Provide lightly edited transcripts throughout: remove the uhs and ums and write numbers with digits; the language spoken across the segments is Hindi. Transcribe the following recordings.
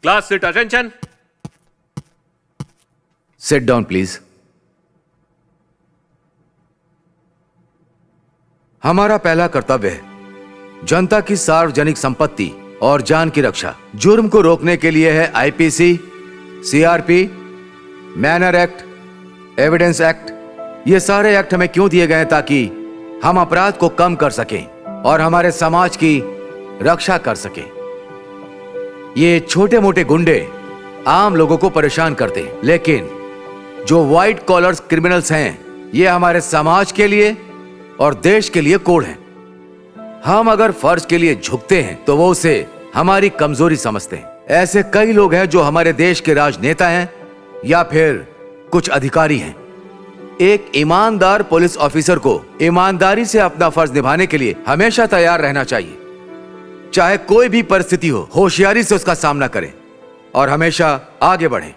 Class sit attention. Sit down please. हमारा पहला कर्तव्य है जनता की सार्वजनिक संपत्ति और जान की रक्षा। जुर्म को रोकने के लिए है IPC, CRP, manner act, evidence act. ये सारे एक्ट हमें क्यों दिए गए हैं? ताकि हम अपराध को कम कर सकें और हमारे समाज की रक्षा कर सकें। ये छोटे मोटे गुंडे आम लोगों को परेशान करते हैं, लेकिन जो व्हाइट कॉलर्स क्रिमिनल्स हैं, ये हमारे समाज के लिए और देश के लिए कोड हैं। हम अगर फर्ज के लिए झुकते हैं तो वो उसे हमारी कमजोरी समझते हैं। ऐसे कई लोग हैं जो हमारे देश के राजनेता हैं या फिर कुछ अधिकारी हैं। एक ईमानदार पुलिस ऑफिसर को ईमानदारी से अपना फर्ज निभाने के लिए हमेशा तैयार रहना चाहिए। चाहे कोई भी परिस्थिति हो, होशियारी से उसका सामना करें और हमेशा आगे बढ़ें।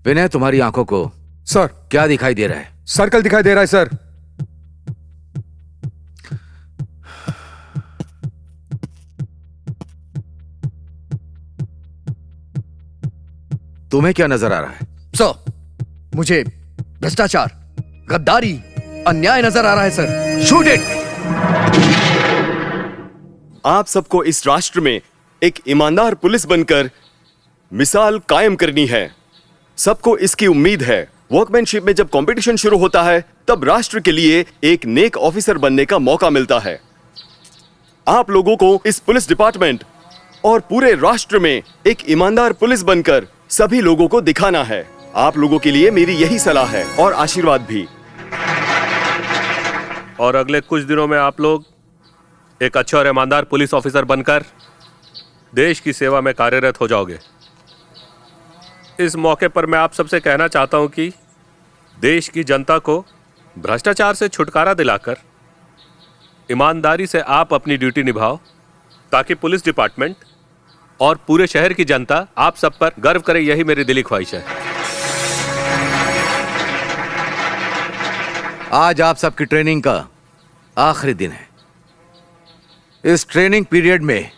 विनय, तुम्हारी आंखों को सर क्या दिखाई दे रहा है? सर्कल दिखाई दे रहा है सर। तुम्हें क्या नजर आ रहा है? सर, मुझे भ्रष्टाचार, गद्दारी, अन्याय नजर आ रहा है सर। Shoot it. आप सबको इस राष्ट्र में एक ईमानदार पुलिस बनकर मिसाल कायम करनी है। सबको इसकी उम्मीद है। वर्कमैनशिप में जब कंपटीशन शुरू होता है तब राष्ट्र के लिए एक नेक ऑफिसर बनने का मौका मिलता है। आप लोगों को इस पुलिस डिपार्टमेंट और पूरे राष्ट्र में एक ईमानदार पुलिस बनकर सभी लोगों को दिखाना है। आप लोगों के लिए मेरी यही सलाह है और आशीर्वाद भी। और अगले कुछ दिनों में आप लोग एक अच्छे और ईमानदार पुलिस ऑफिसर बनकर देश की सेवा में कार्यरत हो जाओगे। इस मौके पर मैं आप सबसे कहना चाहता हूं कि देश की जनता को भ्रष्टाचार से छुटकारा दिलाकर ईमानदारी से आप अपनी ड्यूटी निभाओ, ताकि पुलिस डिपार्टमेंट और पूरे शहर की जनता आप सब पर गर्व करे। यही मेरी दिली ख्वाहिश है। आज आप सबकी ट्रेनिंग का आखिरी दिन है। इस ट्रेनिंग पीरियड में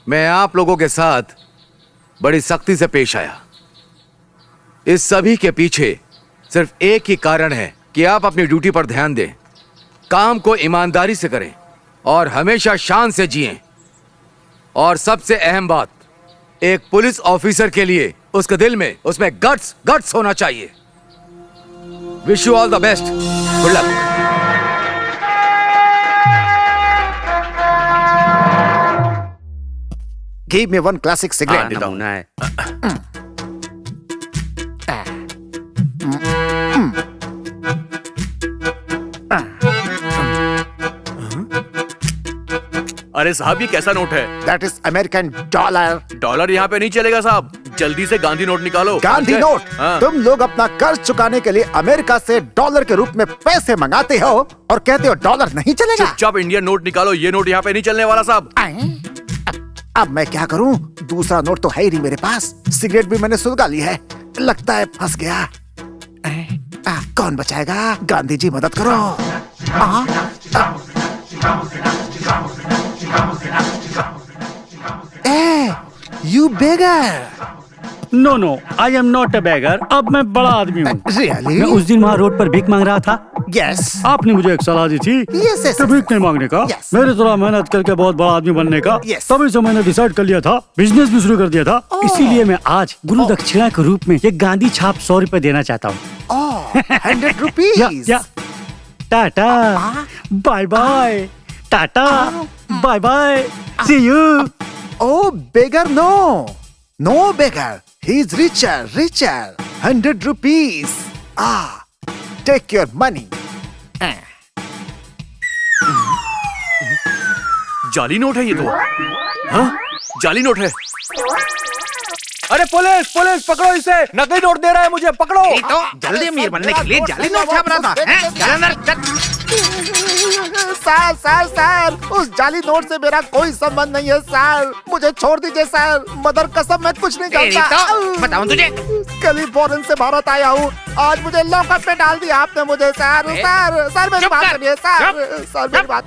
मैं आप लोगों के साथ बड़ी सख्ती से पेश आया। इस सभी के पीछे सिर्फ एक ही कारण है कि आप अपनी ड्यूटी पर ध्यान दें, काम को ईमानदारी से करें और हमेशा शान से जिएं। और सबसे अहम बात, एक पुलिस ऑफिसर के लिए उसके दिल में उसमें गट्स होना चाहिए। Wish you all the best. Good luck. Give me one classic cigarette. नमूना है। अरे साहब, ये कैसा नोट है? That is American dollar. Dollar यहाँ पे नहीं चलेगा साहब। जल्दी से गांधी नोट निकालो। गांधी नोट? हाँ। तुम लोग अपना कर्ज चुकाने के लिए अमेरिका से डॉलर के रूप में पैसे मंगाते हो और कहते हो डॉलर नहीं चलेगा। चुपचाप इंडियन नोट निकालो। ये नोट यहाँ पे नहीं चलने वाला साहब। अब मैं क्या करूं? दूसरा नोट तो है ही नहीं मेरे पास। सिगरेट भी मैंने सुलगा ली है। लगता है फंस गया। कौन बचाएगा? गांधी जी मदद करो। You beggar! No no, I am not a beggar. अब मैं बड़ा आदमी हूँ। Really? मैं उस दिन वहाँ रोड पर भीख मांग रहा था। Yes. आपने मुझे एक सलाह दी थी Yes, yes, कि भीख नहीं मांगने का, Yes. मेरे तरह मेहनत करके बहुत बड़ा आदमी बनने का। Yes. तभी से मैंने डिसाइड कर लिया था, बिजनेस भी शुरू कर दिया था। इसीलिए मैं आज गुरु दक्षिणा के रूप में एक गांधी छाप 100 रुपए देना चाहता हूँ। Oh, 100 rupees. या tata, bye bye, tata, bye bye, see you. Oh, beggar, no. No beggar. He's richer. 100 rupees. Take your money. जाली नोट है ये तो। हाँ, जाली नोट है। अरे पुलिस पुलिस पकड़ो इसे, नकली नोट दे रहा है मुझे, पकड़ो। तो जल्दी अमीर बनने के लिए जाली नोट छाप रहा था, हैं? चल अंदर, चल। सर, उस जाली नोट से मेरा कोई संबंध नहीं है सर। मुझे छोड़ दीजिए सर। मदर कसम मैं कुछ नहीं तेरी जानता। तो बताऊं तुझे। कल ही फॉरेन से भारत आया हूँ। आज मुझे लॉकअप में डाल दिया आपने मुझे सर। सर मेरी चुप बात कर, सुनिए सर मेरी बात।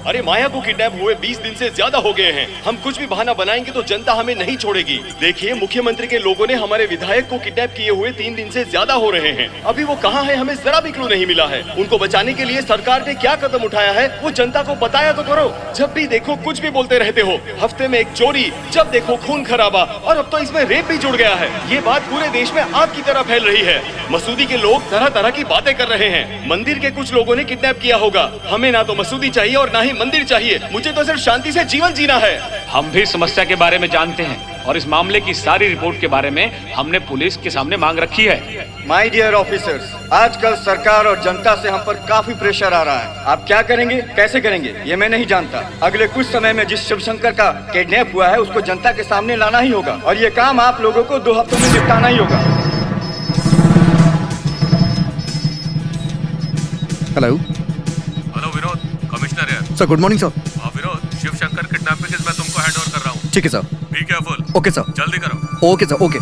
अरे माया को किडनैप हुए 20 दिन से ज्यादा हो गए हैं। हम कुछ भी बहाना बनाएंगे तो जनता हमें नहीं छोड़ेगी। देखिए, मुख्यमंत्री के लोगों ने हमारे विधायक को किडनैप किए हुए 3 दिन से ज्यादा हो रहे हैं। अभी वो कहाँ है, हमें जरा भी क्लू नहीं मिला है। उनको बचाने के लिए सरकार ने क्या कदम उठाया है वो जनता को बताया तो करो। जब भी देखो कुछ भी बोलते रहते हो। हफ्ते में एक चोरी, जब देखो खून खराबा, और अब तो इसमें रेप भी जुड़ गया है। ये बात पूरे देश में आग की तरह फैल रही है। मसूदी के लोग तरह तरह की बातें कर रहे हैं। मंदिर के कुछ लोगों ने किडनैप किया होगा। हमें ना तो मसूदी चाहिए और ना ही मंदिर चाहिए। मुझे तो सिर्फ शांति से जीवन जीना है। हम भी समस्या के बारे में जानते हैं और इस मामले की सारी रिपोर्ट के बारे में हमने पुलिस के सामने मांग रखी है। माय डियर ऑफिसर्स, आजकल सरकार और जनता से हम पर काफी प्रेशर आ रहा है। आप क्या करेंगे, कैसे करेंगे, ये मैं नहीं जानता। अगले कुछ समय में जिस शिवशंकर का किडनैप हुआ है उसको जनता के सामने लाना ही होगा और ये काम आप लोगों को 2 हफ्तों में निपटाना ही होगा। हेलो हेलो विनोद, कमिश्नर यार। Sir, good morning sir. Vinod, Shivshankar kidnapping case मैं तुमको हैंड ओवर कर रहा हूँ। ठीक है sir. Be careful. Okay sir. जल्दी करो। Okay sir, okay.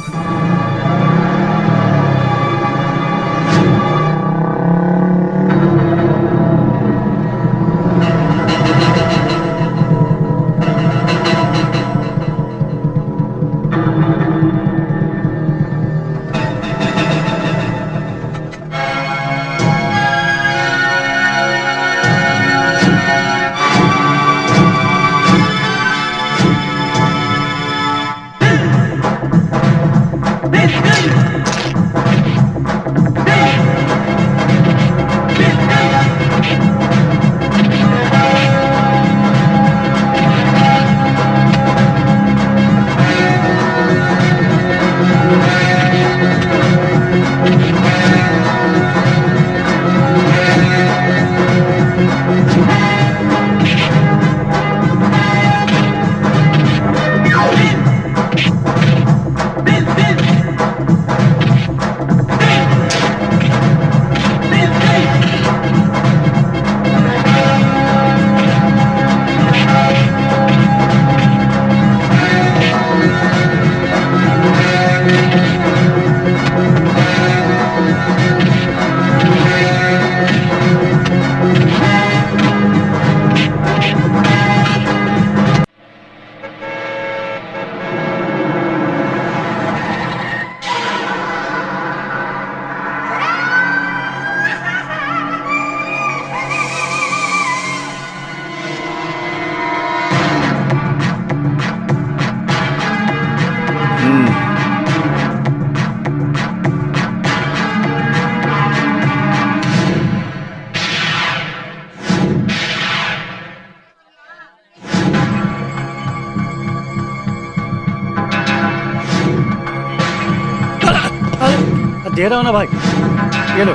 दे रहा हूँ ना भाई, ये लो।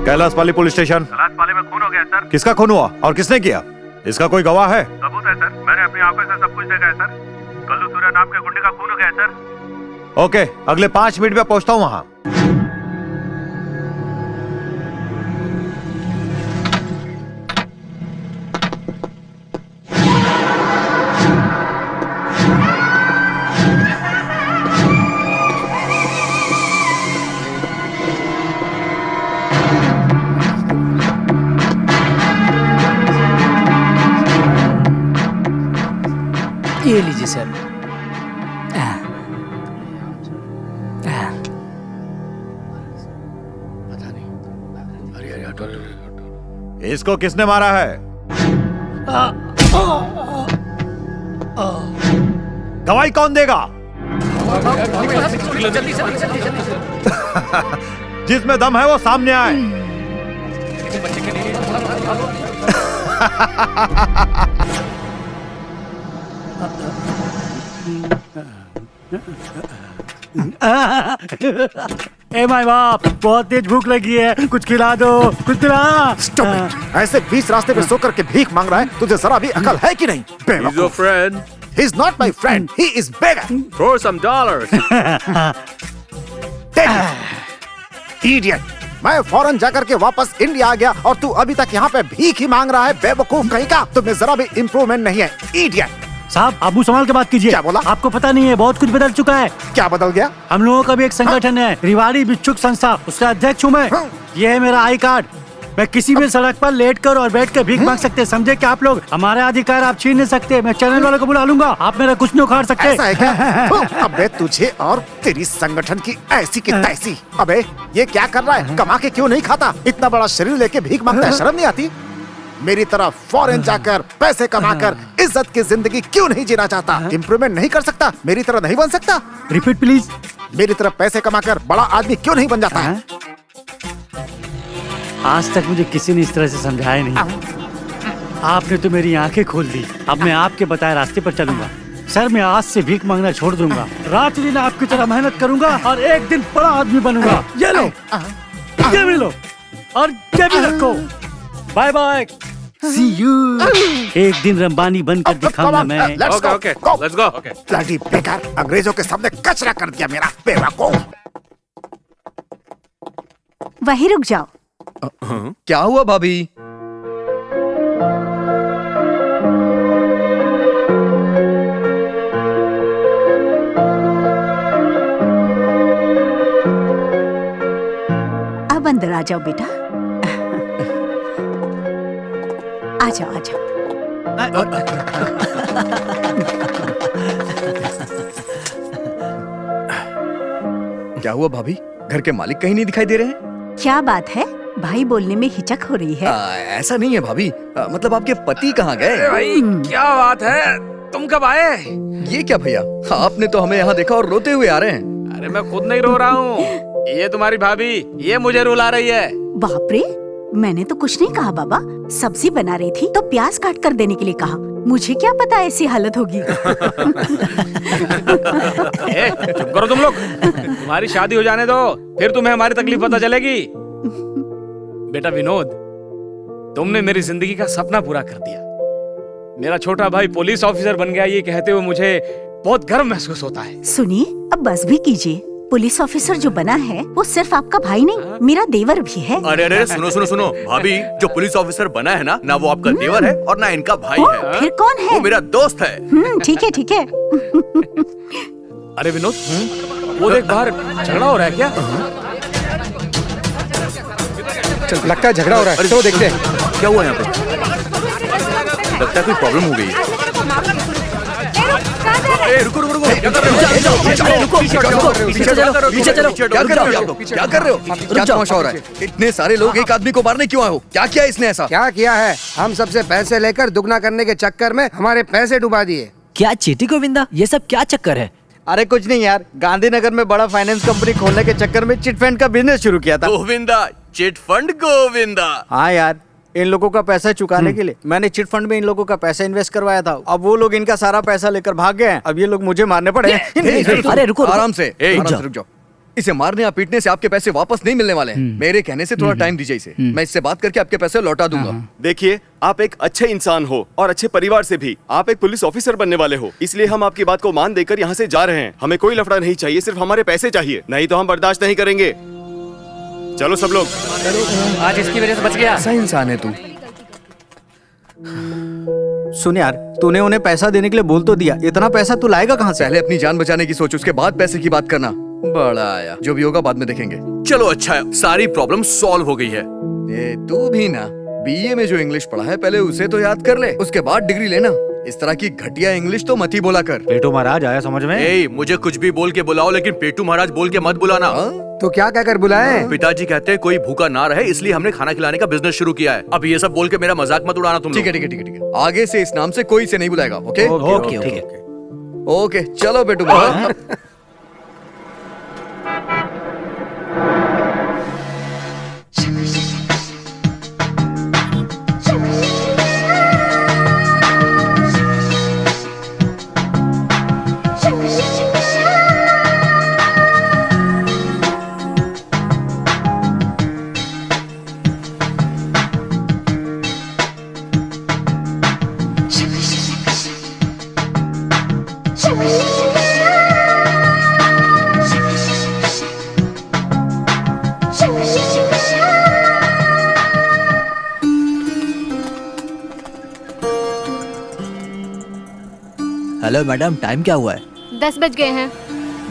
कैलाशपाली पुलिस स्टेशन। कैलाशपाली में खून हो गया सर। किसका खून हुआ और किसने किया? इसका कोई गवाह है? सबूत है सर, मैंने अपनी आंखों से सब कुछ देखा है सर। कल्लू सूर्या नाम के गुंडे का खून हो गया है सर। ओके, अगले 5 मिनट में पहुंचता हूं वहां। ये लीजिए सर। इसको किसने मारा है? गवाही कौन देगा? जिसमें दम है वो सामने आए। ए माय बाप, बहुत तेज भूख लगी है, कुछ खिला दो, कुछ खिला। Stupid! ऐसे बीच रास्ते पे सो करके भीख मांग रहा है, तुझे जरा भी अकल है कि नहीं? He's your friend. He's not my friend. He is beggar. Throw some dollars. Take it. Idiot. मैं फौरन जाकर के वापस इंडिया आ गया और तू अभी तक यहाँ पे भीख ही मांग रहा है, बेवकूफ कहीं का। तुम में जरा भी इम्प्रूवमेंट नहीं है, इडियट। साहब, आप मुंह संभाल के बात कीजिए। क्या बोला? आपको पता नहीं है, बहुत कुछ बदल चुका है। क्या बदल गया? हम लोगों का भी एक संगठन है, रिवाड़ी भिक्षुक संस्था, उसका अध्यक्ष हूँ मैं। ये है मेरा आई कार्ड। मैं किसी भी सड़क पर लेट कर और बैठ कर भीख मांग सकते, समझे क्या आप लोग? हमारे अधिकार आप छीन नहीं सकते। मैं चैनल वालों को बुला लूंगा, आप मेरा कुछ नहीं उखाड़ सकते। ऐसा है क्या? अबे तुझे और तेरी संगठन की ऐसी की तैसी। अबे ये क्या कर रहा है? कमा के क्यों नहीं खाता? इतना बड़ा शरीर लेके भीख मांगता है, शर्म नहीं आती? मेरी तरह फॉरेन जाकर पैसे कमाकर इज्जत की जिंदगी क्यों नहीं जीना चाहता? इम्प्रूवमेंट नहीं कर सकता? मेरी तरह नहीं बन सकता? Repeat please. मेरी तरह पैसे कमाकर बड़ा आदमी क्यों नहीं बन जाता है? आज तक मुझे किसी ने इस तरह से समझाया नहीं। आपने तो मेरी आंखें खोल दी। अब मैं आपके बताए रास्ते पर चलूंगा। सर, मैं आज से भीख मांगना छोड़ दूंगा। रात दिन आपकी तरह मेहनत करूंगा और एक दिन बड़ा आदमी बनूंगा। ये लो, ये भी लो और ये भी रखो। Bye bye, see you. एक दिन रंबानी बनकर दिखाऊंगा मैं। Okay, let's go. Okay. Bloody बेकार, अंग्रेजों के सामने कचरा कर दिया मेरा, बेवकूफ। वहीं रुक जाओ। क्या हुआ भाभी? अब अंदर आ जाओ बेटा। आ जाओ, आ जाओ। क्या हुआ भाभी? घर के मालिक कहीं नहीं दिखाई दे रहे हैं? क्या बात है? भाई बोलने में हिचक हो रही है। ऐसा नहीं है भाभी, मतलब आपके पति कहाँ गए? भाई क्या बात है, तुम कब आए? ये क्या भैया, आपने तो हमें यहाँ देखा और रोते हुए आ रहे हैं। अरे मैं खुद नहीं रो रहा हूँ, ये तुम्हारी भाभी, ये मुझे रुला रही है। बाप रे, मैंने तो कुछ नहीं कहा बाबा। सब्जी बना रही थी तो प्याज काट कर देने के लिए कहा। मुझे क्या पता ऐसी हालत होगी। चुप करो तुम लोग, तुम्हारी शादी हो जाने दो, फिर तुम्हें हमारी तकलीफ पता चलेगी। बेटा विनोद, तुमने मेरी जिंदगी का सपना पूरा कर दिया। मेरा छोटा भाई पुलिस ऑफिसर बन गया, ये कहते हुए मुझे बहुत गर्व महसूस होता है। सुनिए, अब बस भी कीजिए। पुलिस ऑफिसर जो बना है वो सिर्फ आपका भाई नहीं, मेरा देवर भी है। अरे अरे सुनो सुनो सुनो भाभी, जो पुलिस ऑफिसर बना है ना वो आपका देवर है और ना इनका भाई है। फिर कौन है? वो मेरा दोस्त है। ठीक है ठीक है। अरे विनोद, वो देख बाहर झगड़ा हो रहा है क्या? चल, लगता है झगड़ा हो रहा है, चलो देखते हैं क्या हुआ यहाँ पे। लगता है कोई प्रॉब्लम हो गई है। रुको रुको रुको, क्या कर रहे हो? पीछे चलो। क्या कर रहे हो आप लोग? क्या कर रहे हो? क्या तमाशा हो रहा है? इतने सारे लोग एक आदमी को मारने क्यों आए हो? क्या किया इसने ऐसा? क्या किया है? हम सबसे पैसे लेकर दुगना करने के चक्कर में हमारे पैसे डुबा दिए। क्या चीटी गोविंदा, ये सब क्या चक्कर है? अरे कुछ नहीं यार, गांधीनगर में बड़ा फाइनेंस कंपनी खोलने के चक्कर में चिट फंड का बिजनेस शुरू किया था। Govinda, chit fund Govinda. हाँ यार, इन लोगों का पैसा चुकाने के लिए मैंने चिट फंड में इन लोगों का पैसा इन्वेस्ट करवाया था। अब वो लोग इनका सारा पैसा लेकर भाग गए हैं। अब ये लोग मुझे मारने पड़े। अरे रुको, आराम से रुक जाओ। इसे मारने या पीटने से आपके पैसे वापस नहीं मिलने वाले हैं। मेरे कहने से थोड़ा टाइम दीजिए इसे, मैं इससे बात करके आपके पैसे लौटा दूंगा। देखिए, आप एक अच्छे इंसान हो और अच्छे परिवार से भी। आप एक पुलिस ऑफिसर बनने वाले हो, इसलिए हम आपकी बात को मान देकर यहाँ से जा रहे हैं। हमें कोई लफड़ा नहीं चाहिए, सिर्फ हमारे पैसे चाहिए, नहीं तो हम बर्दाश्त नहीं करेंगे। चलो सब लोग। आज इसकी वजह से बच गया। ऐसा इंसान है तू। सुन यार, तूने उन्हें पैसा देने के लिए बोल तो दिया, इतना पैसा तू लाएगा कहाँ से? पहले अपनी जान बचाने की सोच, उसके बाद पैसे की बात करना। बड़ा आया, जो भी होगा बाद में देखेंगे। चलो अच्छा है, सारी प्रॉब्लम सॉल्व हो गई है। तू भी ना बीए में जो इंग्लिश पढ़ा है पहले उसे तो याद कर ले, उसके बाद डिग्री लेना। इस तरह की घटिया इंग्लिश तो मत ही बोला कर। पेटू महाराज आया समझ में? मुझे कुछ भी बोल के बुलाओ, लेकिन पेटू महाराज बोल के मत बुलाना। तो क्या कहकर बुलाए? पिताजी कहते हैं कोई भूखा ना रहे, इसलिए हमने खाना खिलाने का बिजनेस शुरू किया है। अब ये सब बोल के मेरा मजाक मत उड़ाना तुम लोग। ठीक है ठीक है ठीक है, आगे से इस नाम से कोई से नहीं बुलाएगा। Okay okay okay. ओके चलो बेटू। हेलो मैडम, टाइम क्या हुआ है? 10 बज गए हैं।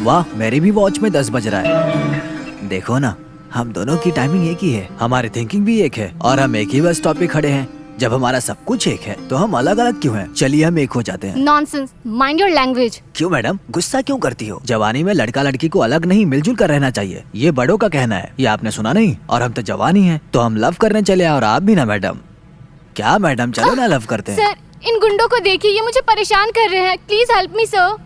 वाह, मेरी भी वॉच में 10 बज रहा है। देखो ना, हम दोनों की टाइमिंग एक ही है, हमारी थिंकिंग भी एक है और हम एक ही बस स्टॉप पे खड़े हैं। जब हमारा सब कुछ एक है तो हम अलग अलग क्यों हैं? चलिए हम एक हो जाते हैं। Nonsense, mind your language. क्यों मैडम, गुस्सा क्यों करती हो? जवानी में लड़का लड़की को अलग नहीं, मिलजुल कर रहना चाहिए, ये बड़ों का कहना है, ये आपने सुना नहीं? और हम तो जवान ही हैं, तो हम लव करने चले और आप भी ना मैडम। क्या मैडम, चलो ना लव करते हैं। सर, इन गुंडों को देखिए, ये मुझे परेशान कर रहे हैं। Please help me sir.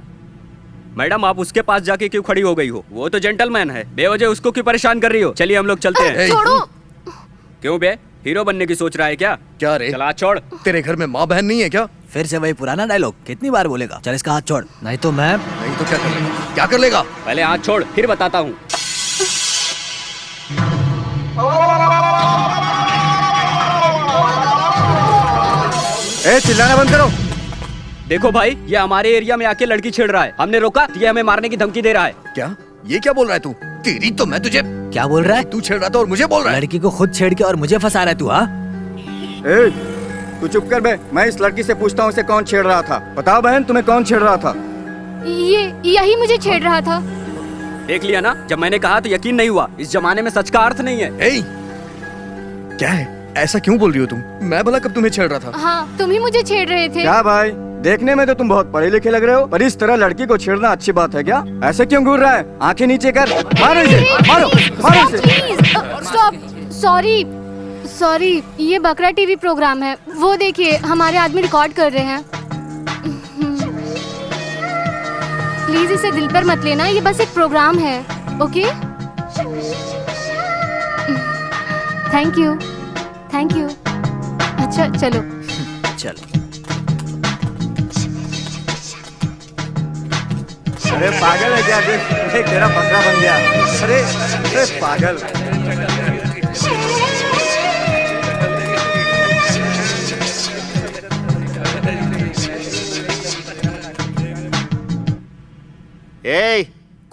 Madam, आप उसके पास जाके क्यों खड़ी हो गई हो? वो तो जेंटलमैन है, बेवजह उसको क्यों परेशान कर रही हो? चलिए हम लोग चलते हैं। छोड़ो। क्यों बे, हीरो बनने की सोच रहा है क्या? क्या रे, चला छोड़। तेरे घर में माँ बहन नहीं है क्या? फिर से वही पुराना डायलॉग, कितनी बार बोलेगा? चल इसका हाथ छोड़, नहीं तो मैं। नहीं तो क्या कर लेगा? क्या कर लेगा? पहले हाथ छोड़, फिर बताता हूँ। चिल्लाना बंद करो। देखो भाई, ये हमारे एरिया में आके लड़की छेड़ रहा है, हमने रोका, ये हमें मारने की धमकी दे रहा है। क्या? ये क्या बोल रहा है तू? तेरी तो मैं तुझे। क्या बोल रहा है? तू छेड़ रहा था और मुझे बोल रहा है? लड़की को खुद छेड़ के और मुझे फंसा रहा है तू? हाँ, तू चुप कर बे, मैं इस लड़की से पूछता हूँ इसे कौन छेड़ रहा था। बताओ बहन, तुम्हें कौन छेड़ रहा था? यही मुझे छेड़ रहा था। देख लिया ना, जब मैंने कहा तो यकीन नहीं हुआ। इस जमाने में सच का अर्थ नहीं है। क्या है? ऐसा क्यों बोल रही हो तुम? मैं भला कब तुम्हें छेड़ रहा था? हाँ, तुम ही मुझे छेड़ रहे थे। क्या भाई, देखने में तो तुम बहुत पढ़े लिखे लग रहे हो, पर इस तरह लड़की को छेड़ना अच्छी बात है क्या? ऐसे क्यों घूर रहा है? आंखें नीचे कर, मारो इसे, मारो, मारो इसे। स्टॉप, सॉरी, ये बकरा टीवी प्रोग्राम है, वो देखिए हमारे आदमी रिकॉर्ड कर रहे हैं। प्लीज इसे दिल पर मत लेना, ये बस एक प्रोग्राम है। Okay, thank you. अच्छा चलो। अरे पागल है क्या? देख, तेरा बकरा बन गया। अरे पागल।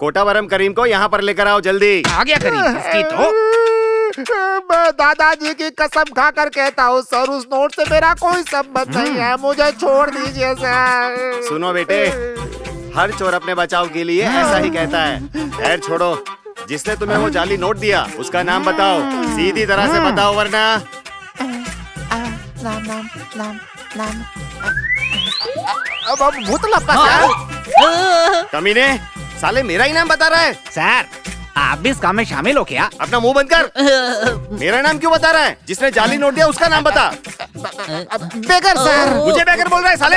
कोटावरम करीम को यहाँ पर लेकर आओ जल्दी। आ गया करीम, इसकी तो मैं दादाजी की कसम खाकर कहता हूँ सर, उस नोट से मेरा कोई संबंध नहीं है, मुझे छोड़ दीजिए सर। सुनो बेटे, हर चोर अपने बचाव के लिए ऐसा ही कहता है। खैर छोड़ो, जिसने तुम्हें वो जाली नोट दिया उसका नाम बताओ, सीधी तरह से बताओ वरना। नाम अब भूतला कमीने, साले मेरा ही नाम बता रहा है। सर आप भी इस काम में शामिल हो क्या? अपना मुंह बंद कर। मेरा नाम क्यों बता रहा है? जिसने जाली नोट दिया उसका नाम बता। बेगर सर। मुझे बेगर बोल रहा है साले?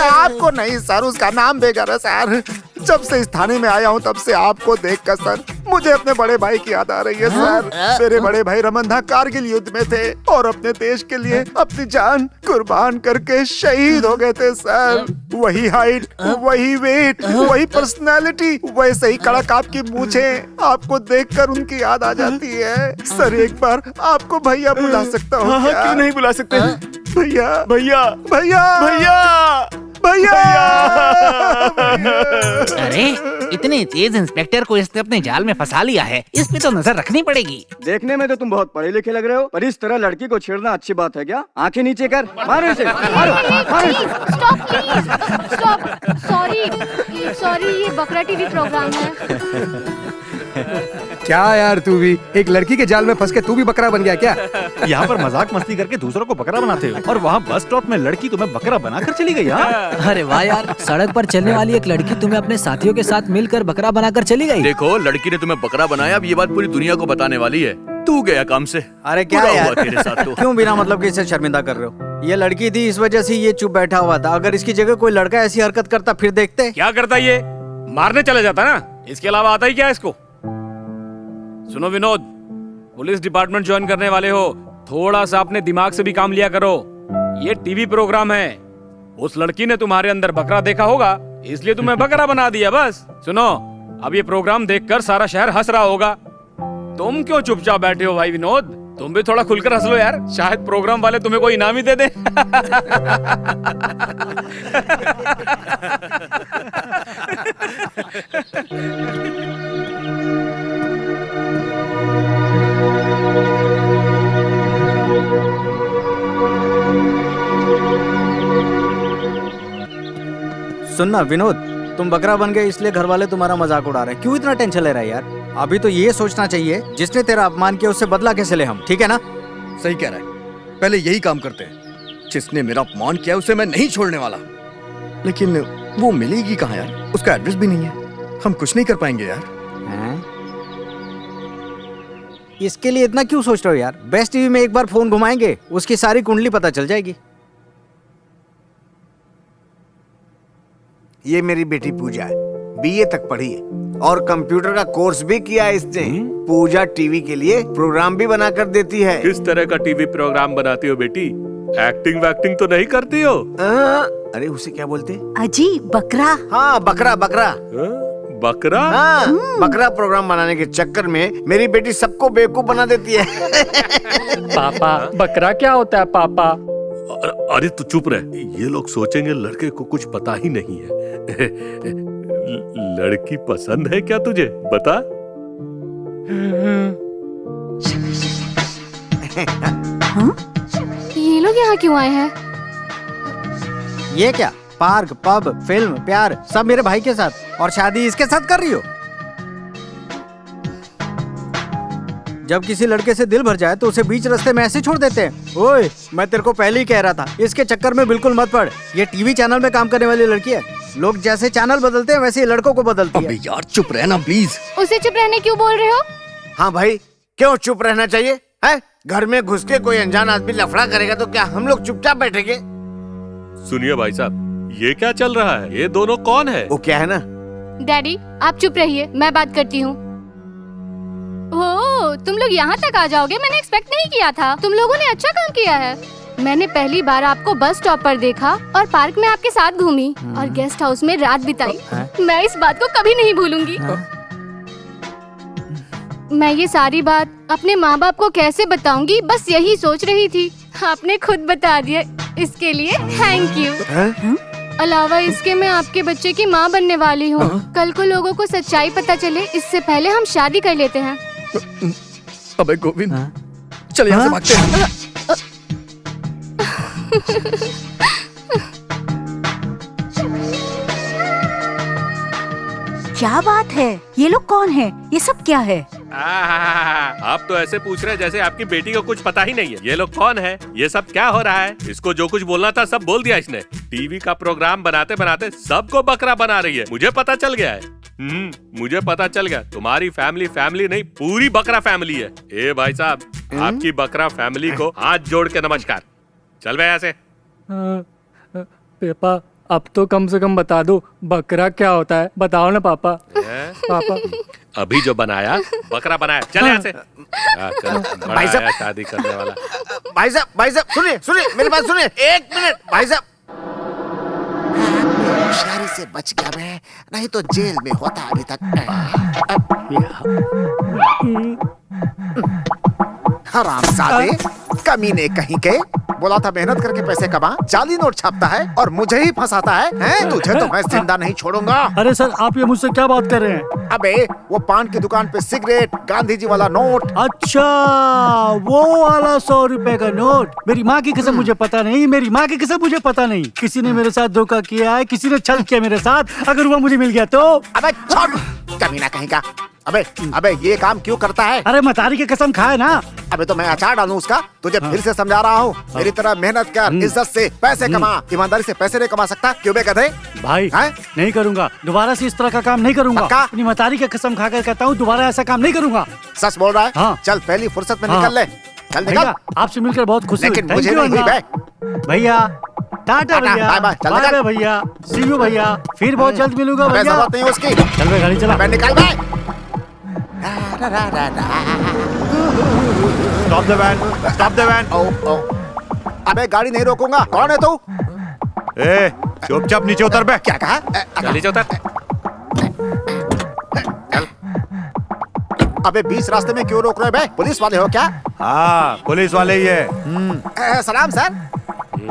आपको नहीं सर, उसका नाम बेगर है सर। जब से इस थाने में आया हूँ तब से आपको देखकर सर मुझे अपने बड़े भाई की याद आ रही है सर। मेरे बड़े भाई रमनदा कारगिल युद्ध में थे और अपने देश के लिए अपनी जान कुर्बान करके शहीद हो गए थे सर। वही हाइट, वही वेट, वही पर्सनालिटी, वैसे ही कड़क आपकी मूंछें, आपको देखकर उनकी याद आ जाती है सर। एक बार आपको भैया बुला सकता हूँ क्या? क्यों नहीं बुला सकते? भैया भैया भैया भैया भैया। अरे इतने तेज इंस्पेक्टर को इसने अपने जाल में फंसा लिया है, इस पे तो नजर रखनी पड़ेगी। देखने में तो तुम बहुत पढ़े लिखे लग रहे हो, पर इस तरह लड़की को छेड़ना अच्छी बात है क्या? आंखें नीचे कर, मारो इसे, मारो, मारो इसे। Stop please, stop. सॉरी, ये बकरा टीवी प्रोग्राम है। क्या यार, तू भी एक लड़की के जाल में फंस के तू भी बकरा बन गया क्या? यहाँ पर मजाक मस्ती करके दूसरों को बकरा बनाते हो और वहाँ बस स्टॉप में लड़की तुम्हें बकरा बनाकर चली गई। अरे वाह यार, सड़क पर चलने वाली एक लड़की तुम्हें अपने साथियों के साथ मिलकर बकरा बनाकर चली गई। देखो, लड़की ने तुम्हें बकरा बनाया, अब ये बात पूरी दुनिया को बताने वाली है। तू गया काम से। अरे क्या बुरा यार, हुआ तेरे साथ तो। क्यों बिना मतलब कि इसे शर्मिंदा कर रहे हो? ये लड़की थी, इस वजह से ये चुप बैठा हुआ था। अगर इसकी जगह कोई लड़का ऐसी हरकत करता फिर देखते। क्या करता ये? मारने चले जाता ना, इसके अलावा आता ही क्या इसको? सुनो विनोद, पुलिस डिपार्टमेंट ज्वाइन करने वाले हो, थोड़ा सा अपने दिमाग से भी काम लिया करो। ये टीवी प्रोग्राम है, उस लड़की ने तुम्हारे अंदर बकरा देखा होगा, इसलिए तुम्हें बकरा बना दिया बस। सुनो, अब ये प्रोग्राम देखकर सारा शहर हंस रहा होगा, तुम क्यों चुपचाप बैठे हो भाई विनोद? तुम भी थोड़ा खुलकर हंस लो यार, शायद प्रोग्राम वाले तुम्हें कोई इनाम ही दे दे। सुनना विनोद, तुम बकरा बन गए इसलिए घर वाले तुम्हारा मजाक उड़ा रहे हैं। क्यों इतना टेंशन ले रहा है यार? अभी तो ये सोचना चाहिए जिसने तेरा अपमान किया उससे बदला कैसे ले हम, ठीक है ना? सही कह रहा है, पहले यही काम करते हैं। जिसने मेरा अपमान किया उसे मैं नहीं छोड़ने वाला। लेकिन वो मिलेगी कहाँ यार? उसका एड्रेस भी नहीं है, हम कुछ नहीं कर पाएंगे यार। इसके लिए इतना क्यों सोच रहे हो यार? बेस्ट टीवी में एक बार फोन घुमाएंगे, उसकी सारी कुंडली पता चल जाएगी। ये मेरी बेटी पूजा है, बीए तक पढ़ी है और कंप्यूटर का कोर्स भी किया है इसने। पूजा टीवी के लिए प्रोग्राम भी बना कर देती है। किस तरह का टीवी प्रोग्राम बनाती हो बेटी? एक्टिंग वैक्टिंग तो नहीं करती हो? अरे उसे क्या बोलते? अजी बकरा। हाँ बकरा बकरा। बकरा? हाँ, बकरा प्रोग्राम बनाने के चक्कर में मेरी बेटी सबको बेवकूफ बना देती है। पापा, बकरा क्या होता है पापा? अरे तू चुप रह, ये लोग सोचेंगे लड़के को कुछ पता ही नहीं है। लड़की पसंद है क्या तुझे? बता। ये लोग यहाँ क्यों आए हैं? ये क्या, पार्क, पब, फिल्म, प्यार सब मेरे भाई के साथ, और शादी इसके साथ कर रही हो? जब किसी लड़के से दिल भर जाए तो उसे बीच रास्ते में ऐसे छोड़ देते हैं। ओए, मैं तेरे को पहले ही कह रहा था, इसके चक्कर में बिल्कुल मत पड़। ये टीवी चैनल में काम करने वाली लड़की है, लोग जैसे चैनल बदलते हैं वैसे ही लड़कों को बदलती है। अबे यार चुप रहना प्लीज। उसे चुप रहने क्यों बोल रहे हो? हाँ भाई, क्यों चुप रहना चाहिए है? घर में घुस के कोई अनजान आदमी लफड़ा करेगा तो क्या हम लोग चुपचाप बैठेंगे? सुनिए भाई साहब, ये क्या चल रहा है? ये दोनों कौन है? वो क्या है ना, डैडी आप चुप रहिए, मैं बात करती हूँ। ओह, तुम लोग यहाँ तक आ जाओगे, मैंने एक्सपेक्ट नहीं किया था। तुम लोगों ने अच्छा काम किया है। मैंने पहली बार आपको बस स्टॉप पर देखा और पार्क में आपके साथ घूमी और गेस्ट हाउस में रात बिताई। मैं इस बात को कभी नहीं भूलूंगी। मैं ये सारी बात अपने माँ बाप को कैसे बताऊंगी, बस यही सोच रही थी। आपने खुद बता दिया, इसके लिए थैंक यू। अलावा इसके मैं आपके बच्चे की माँ बनने वाली हूँ। कल को लोगों को सच्चाई पता चले, इससे पहले हम शादी कर लेते हैं। अबे गोविंद, चल यहाँ से भागते हैं। क्या बात है? ये लोग कौन है? ये सब क्या है? आप तो ऐसे पूछ रहे हैं जैसे आपकी बेटी को कुछ पता ही नहीं है। ये लोग कौन है? ये सब क्या हो रहा है? इसको जो कुछ बोलना था सब बोल दिया इसने। टीवी का प्रोग्राम बनाते बनाते सबको बकरा बना रही है। मुझे पता चल गया है। मुझे पता चल गया तुम्हारी फैमिली नहीं, पूरी बकरा फैमिली है। ए भाई साहब, आपकी बकरा फैमिली को हाथ जोड़ के नमस्कार। चल बे यहाँ से। पापा, अब तो कम से कम बता दो बकरा क्या होता है। बताओ ना पापा। पापा, अभी जो बनाया बकरा बनाया। चल यहाँ से। भाई साहब, शादी करने वाला। भाई साहब सुनिए मेरी बात सुनिए, 1 मिनट। भाई साहब, होशियारी से बच गया मैं, नहीं तो जेल में होता अभी तक। हरामजादे, कमीने कहीं के। बोला था मेहनत करके पैसे कमा, जाली नोट छापता है और मुझे ही फंसाता है। तुझे तो मैं जिंदा नहीं छोड़ूंगा। अरे सर, आप ये मुझसे क्या बात कर रहे हैं? अबे वो पान की दुकान पे सिगरेट, गांधी जी वाला नोट। अच्छा, वो वाला 100 रुपए का नोट। मेरी माँ की कसम मुझे पता नहीं, मेरी माँ की कसम मुझे पता नहीं। किसी ने मेरे साथ धोखा किया है, किसी ने छल किया मेरे साथ। अगर वो मुझे मिल गया तो। अबे छोड़, कमीना कहीं का। अबे ये काम क्यों करता है? अरे मतारी की कसम खाए ना। अबे तो मैं अचार डालूं उसका? तुझे फिर से समझा रहा हूँ, मेरी तरह मेहनत कर, इज्जत से पैसे कमा। ईमानदारी से पैसे नहीं कमा सकता? क्यों बे गधे? भाई नहीं करूँगा, दोबारा से इस तरह का काम नहीं करूँगा। अपनी मतारी की कसम खाकर कहता हूँ, दोबारा ऐसा काम नहीं करूँगा। सच बोल रहा है? हाँ। चल पहली फुर्सत में निकल ले। चल निकल। आपसे मिलकर बहुत खुशी हुई। लेकिन मुझे नहीं हुई बे। भैया टाटा भैया, बाय चल बाय निकल भैया, सी यू भैया, फिर बहुत जल्द मिलूंगा भैया। जरूरत नहीं उसकी। चल बे, गाड़ी चला। निकल बे। Stop the van. अबे गाड़ी नहीं रोकूंगा। कौन है तू? चुपचाप नीचे उतर बे। क्या कहा? नीचे उतर। अबे बीच रास्ते में क्यों रोक रहे बे? पुलिस वाले हो क्या? हाँ, पुलिस वाले ही है। सलाम सर,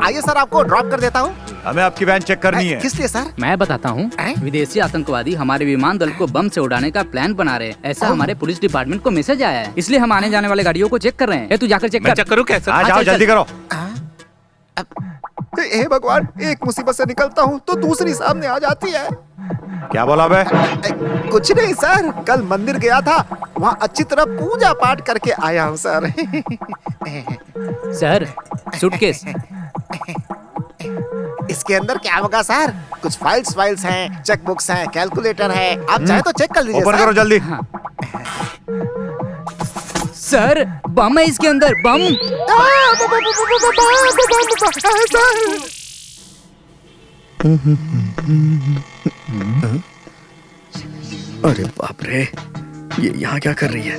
आइए सर, आपको ड्रॉप कर देता हूँ। हमें आपकी वैन चेक करनी है। किस लिए सर? मैं बताता हूँ। विदेशी आतंकवादी हमारे विमान दल को बम से उड़ाने का प्लान बना रहे हैं, ऐसा हमारे पुलिस डिपार्टमेंट को मैसेज आया है। इसलिए हम आने जाने वाले गाड़ियों को चेक कर रहे हैं। तू जाकर चेक कर। चेक करूँ कैसे? जाओ जल्दी करो। हे भगवान, एक मुसीबत से निकलता हूँ तो दूसरी सामने आ जाती है। क्या बोला बे? कुछ नहीं सर, कल मंदिर गया था, वहाँ अच्छी तरह पूजा पाठ करके आया हूँ सर। Sir, suitcase. इसके अंदर क्या होगा सर? कुछ फाइल्स हैं, चेक बुक्स हैं, कैलकुलेटर है। आप चाहे तो चेक कर लीजिए। ओपन करो जल्दी। सर, बम है इसके अंदर, बम। अरे बाप रे, ये यहाँ क्या कर रही है?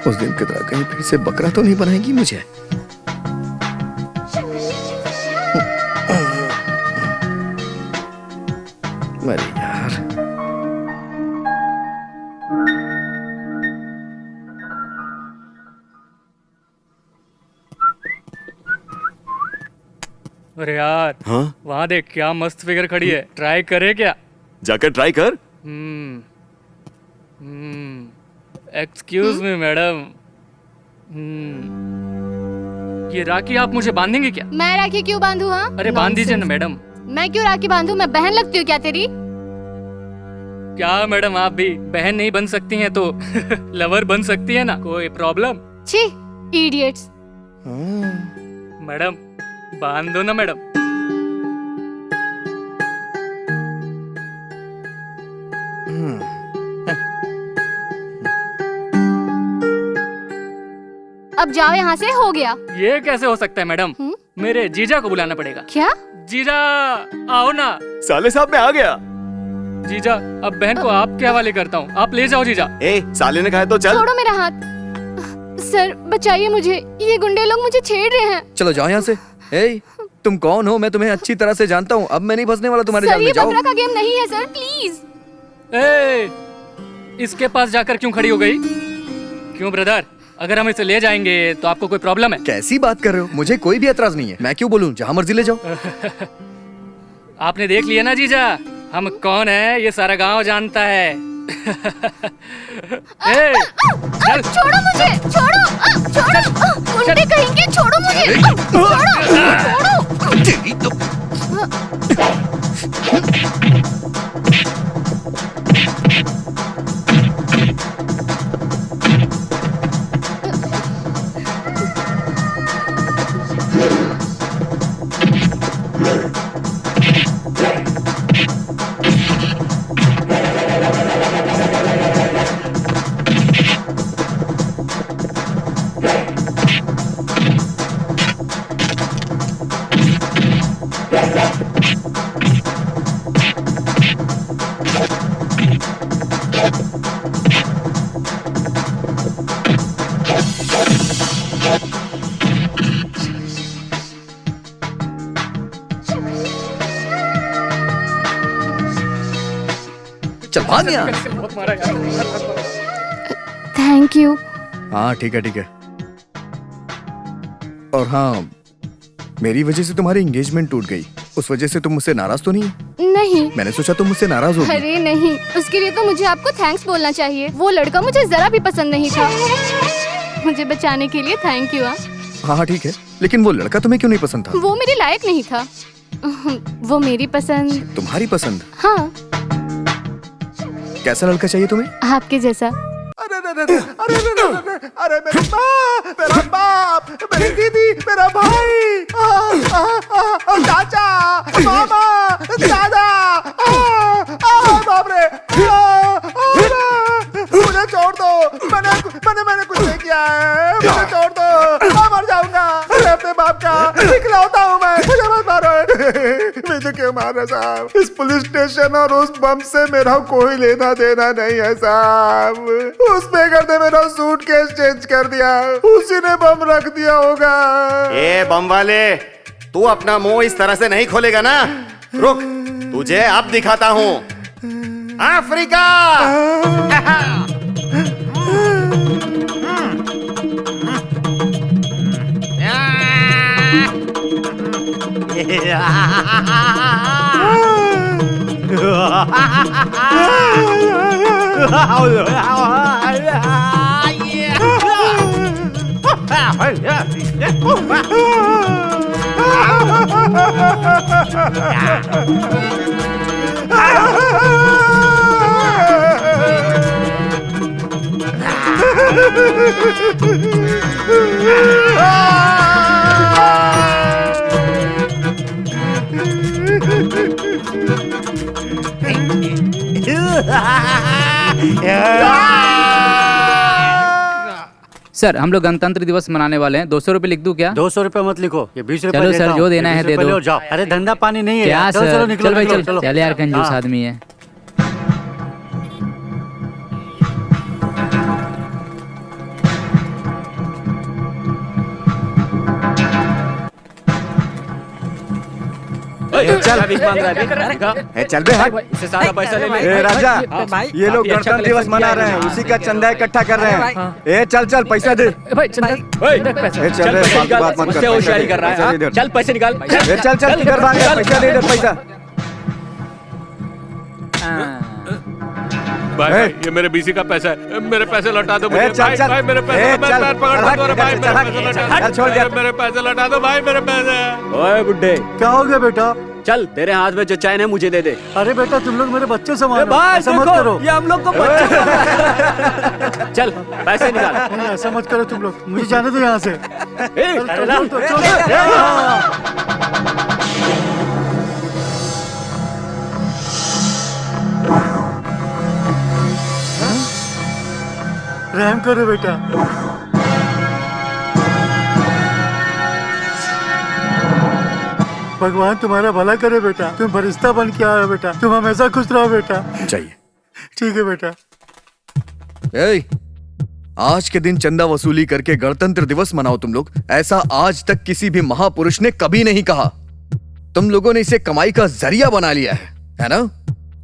उस दिन की तरह कहीं फिर से बकरा तो नहीं बनाएगी मुझे? अरे यार, अरे यार, हाँ? वहाँ देख क्या मस्त फिगर खड़ी है। ट्राई करे क्या? जाकर ट्राई कर। एक्सक्यूज मी मैडम, ये राखी आप मुझे बांधेंगे क्या? मैं राखी क्यों बांधू? हाँ, अरे बांध दीजिए ना मैडम। मैं क्यों राखी बांधू? मैं बहन लगती हूँ क्या तेरी? क्या मैडम, आप भी बहन नहीं बन सकती हैं तो लवर बन सकती है ना? कोई प्रॉब्लम? छी, इडियट्स। मैडम बांध दो ना मैडम। अब जाओ यहाँ से, हो गया। ये कैसे हो सकता है मैडम? मेरे जीजा को बुलाना पड़ेगा। क्या? जीजा आओ ना। साले साहब मैं आ गया। जीजा, अब बहन को आपके हवाले करता हूँ, आप ले जाओ जीजा। साले ने कहा तो चल। छोड़ो मेरा हाथ। सर बचाइए मुझे, ये गुंडे लोग मुझे छेड़ रहे हैं। चलो जाओ यहाँ से। ए, तुम कौन हो? मैं तुम्हें अच्छी तरह से जानता हूँ। अब मैं नहीं फंसने वाला तुम्हारे जाल में। जाओ। बकरा का गेम नहीं है सर, प्लीज। इसके पास जाकर क्यों खड़ी हो गई? क्यों ब्रदर, अगर हम इसे ले जाएंगे तो आपको कोई प्रॉब्लम है? कैसी बात कर रहे हो? मुझे कोई भी एतराज नहीं है। मैं क्यों बोलूं? जहाँ मर्जी ले जाओ। आपने देख लिया ना जीजा, हम कौन है ये सारा गांव जानता है। छोड़ो मुझे, छोड़ो, छोड़ो, उल्टे कहेंगे, छोड़ो मुझे, छोड़ो। चल भाग यहाँ। Thank you. हाँ ठीक है ठीक है। और हाँ, मेरी वजह से तुम्हारी एंगेजमेंट टूट गई, उस वजह से तुम मुझसे नाराज तो नहीं है? नहीं। मैंने सोचा तुम मुझसे नाराज होगी। अरे नहीं, उसके लिए तो मुझे आपको थैंक्स बोलना चाहिए। वो लड़का मुझे जरा भी पसंद नहीं था। मुझे बचाने के लिए थैंक यू। हाँ हाँ ठीक है, लेकिन वो लड़का तुम्हें क्यों नहीं पसंद था? वो मेरे लायक नहीं था। वो मेरी पसंद। तुम्हारी पसंद? हाँ। कैसा लड़का चाहिए तुम्हें? आपके जैसा। अरे मेरी माँ, मेरा बाप, मेरी दीदी, मेरा भाई, चाचा, मामा, दादा, बाप रे, मुझे छोड़ दो। मैंने कुछ नहीं किया है, मुझे छोड़ दो, मैं मर जाऊंगा। मैं अपने बाप का इकलौता हूँ मैं, मुझे मत मारो। मुझे क्यों मार रहे साहब? इस पुलिस स्टेशन और उस बम से मेरा कोई लेना देना नहीं है साहब। उस बेगर ने मेरा सूटकेस चेंज कर दिया, उसी ने बम रख दिया होगा। ए बम वाले, तू अपना मुंह इस तरह से नहीं खोलेगा ना। रुक, तुझे अब दिखाता हूँ। अफ्रीका। सर, हम लोग गणतंत्र दिवस मनाने वाले हैं। 200 रुपए लिख दूं क्या? 200 रुपए मत लिखो, ये 20 रुपए चलो देता सर, हूँ। जो देना ये है 20 दे रुपए दो। लो, जाओ। अरे धंधा पानी नहीं है क्या यार। चलो, सर? चलो, निकलो, चल भाई, निकलो, चल चलो। चल यार, कंजूस हाँ। आदमी है। चल चल बे हट। इससे सारा पैसा ले ले। ए राजा, ये लोग अच्छा गणतंत्र दिवस मना रहे हैं, उसी का चंदा इकट्ठा कर रहे हैं। ए चल चल पैसा दे। भाई चल ए चल रे, फालतू बात मत कर। होशियारी कर रहा है। हाँ? चल पैसे निकाल। ए चल चल, किधर भाग रहा है? पैसा दे इधर, पैसा। भाई ये मेरे बीसी का पैसा है, मेरे पैसे लौटा दो मुझे। चल, भाई चल। भाई मेरे पैसे, ए, मैं चल, पैर पकड़ चल, दो रे भाई, चल, मेरे चल, पैसे चल, लौटा चल, दो। छोड़ दे। मेरे पैसे लौटा दो भाई, मेरे पैसे। ओए बुड्ढे, क्या हो गया बेटा? चल तेरे हाथ में जो चैन है मुझे दे दे। अरे बेटा, तुम लोग मेरे बच्चे समान हो, भाई ऐसा मत देखो, करो। ये हम लोग को बच्चे। चल पैसे निकाल। नहीं, ऐसा मत करो तुम लोग, मुझे जाने दो यहाँ से। अरे रहम करो बेटा। भगवान तुम्हारा भला करे बेटा। तुम फरिश्ता बन के आए हो बेटा। तुम हमेशा खुश रहो बेटा। चाहिए। ठीक है बेटा। ए, आज के दिन चंदा वसूली करके गणतंत्र दिवस मनाओ तुम लोग। ऐसा आज तक किसी भी महापुरुष ने कभी नहीं कहा। तुम लोगों ने इसे कमाई का जरिया बना लिया है ना?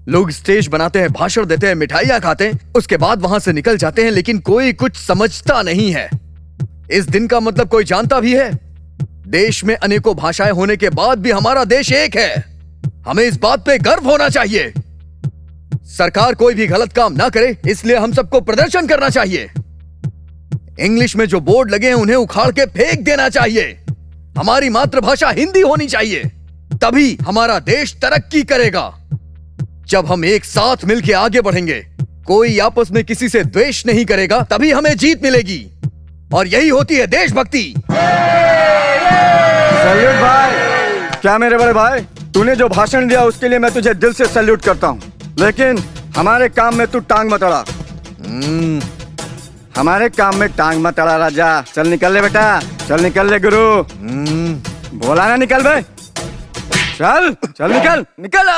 लोग स्टेज बनाते हैं, भाषण देते हैं, मिठाइयां खाते हैं, उसके बाद वहां से निकल जाते हैं, लेकिन कोई कुछ समझता नहीं है। इस दिन का मतलब कोई जानता भी है? देश में अनेकों भाषाएं होने के बाद भी हमारा देश एक है। हमें इस बात पे गर्व होना चाहिए। सरकार कोई भी गलत काम ना करे, इसलिए हम सबको प्रदर्शन करना चाहिए। इंग्लिश में जो बोर्ड लगे हैं उन्हें उखाड़ के फेंक देना चाहिए। हमारी मातृभाषा हिंदी होनी चाहिए, तभी हमारा देश तरक्की करेगा। जब हम एक साथ मिलकर आगे बढ़ेंगे, कोई आपस में किसी से द्वेष नहीं करेगा, तभी हमें जीत मिलेगी। और यही होती है देशभक्ति। सैल्यूट भाई। क्या मेरे बड़े भाई, तूने जो भाषण दिया उसके लिए मैं तुझे दिल से सैल्यूट करता हूँ, लेकिन हमारे काम में तू टांग मत अड़ा। हमारे काम में टांग मत अड़ा राजा। चल निकल ले बेटा, चल निकल ले गुरु। बोला ना निकल बे, चल चल निकल निकल।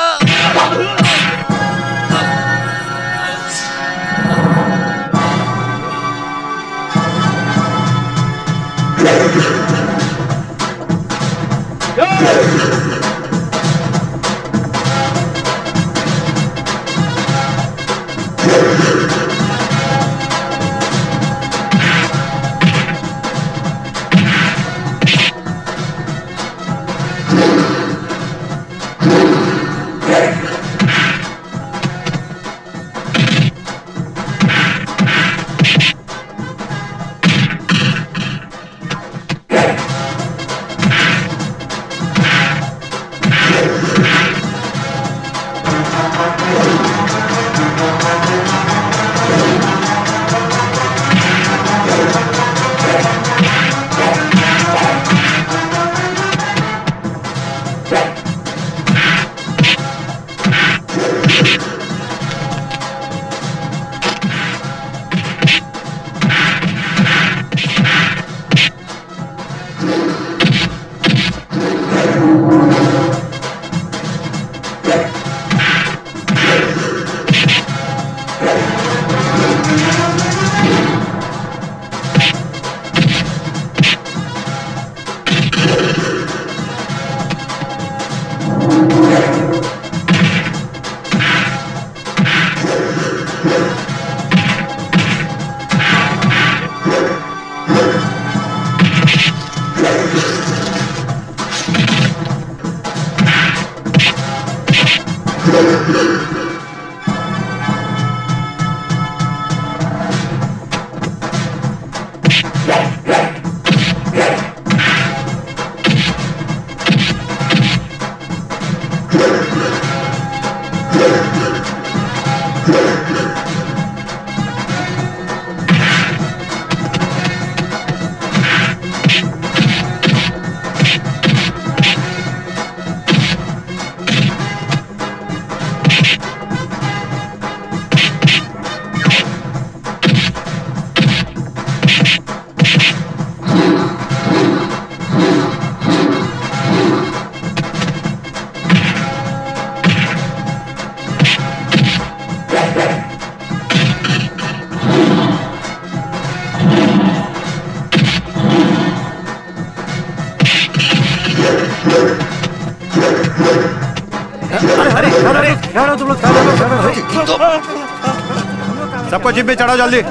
सबको जिप में चढ़ाओ, जल्दी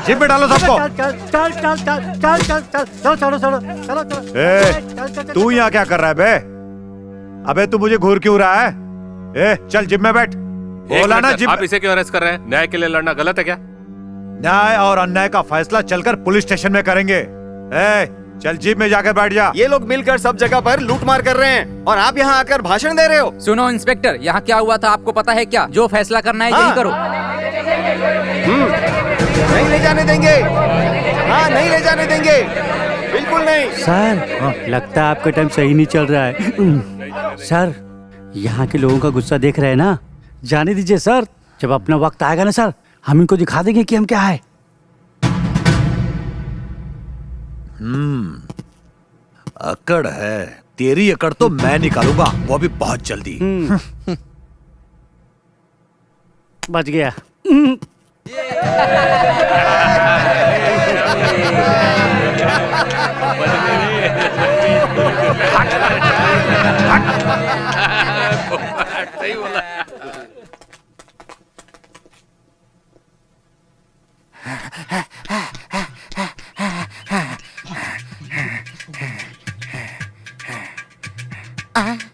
जिप में डालो सबको। चल चल चल चल चल चल चलो चलो चलो चलो चलो। ए, तू यहाँ क्या कर रहा है बे? अबे तू मुझे घूर क्यों रहा है? ए, चल जिप में बैठ। बोला ना जिप। आप इसे क्यों अरेस्ट कर रहे हैं? न्याय के लिए लड़ना गलत है क्या? न्याय और अन्याय का फैसला चलकर पुलिस स्टेशन में करेंगे। ए, चल जीप में जाकर बैठ जा। ये लोग मिलकर सब जगह पर लूट मार कर रहे हैं और आप यहाँ आकर भाषण दे रहे हो। सुनो इंस्पेक्टर, यहाँ क्या हुआ था आपको पता है क्या? जो फैसला करना है यही करो। नहीं ले जाने देंगे। हाँ, नहीं ले जाने देंगे, बिल्कुल नहीं। सर, लगता है आपका टाइम सही नहीं चल रहा है। सर, यहाँ के लोगों का गुस्सा देख रहे हैं ना, जाने दीजिए सर। जब अपना वक्त आएगा ना सर, हम इनको दिखा देंगे कि हम क्या है। अकड़ है तेरी, अकड़ तो मैं निकालूंगा, वो भी बहुत जल्दी। बच गया। सही बोला।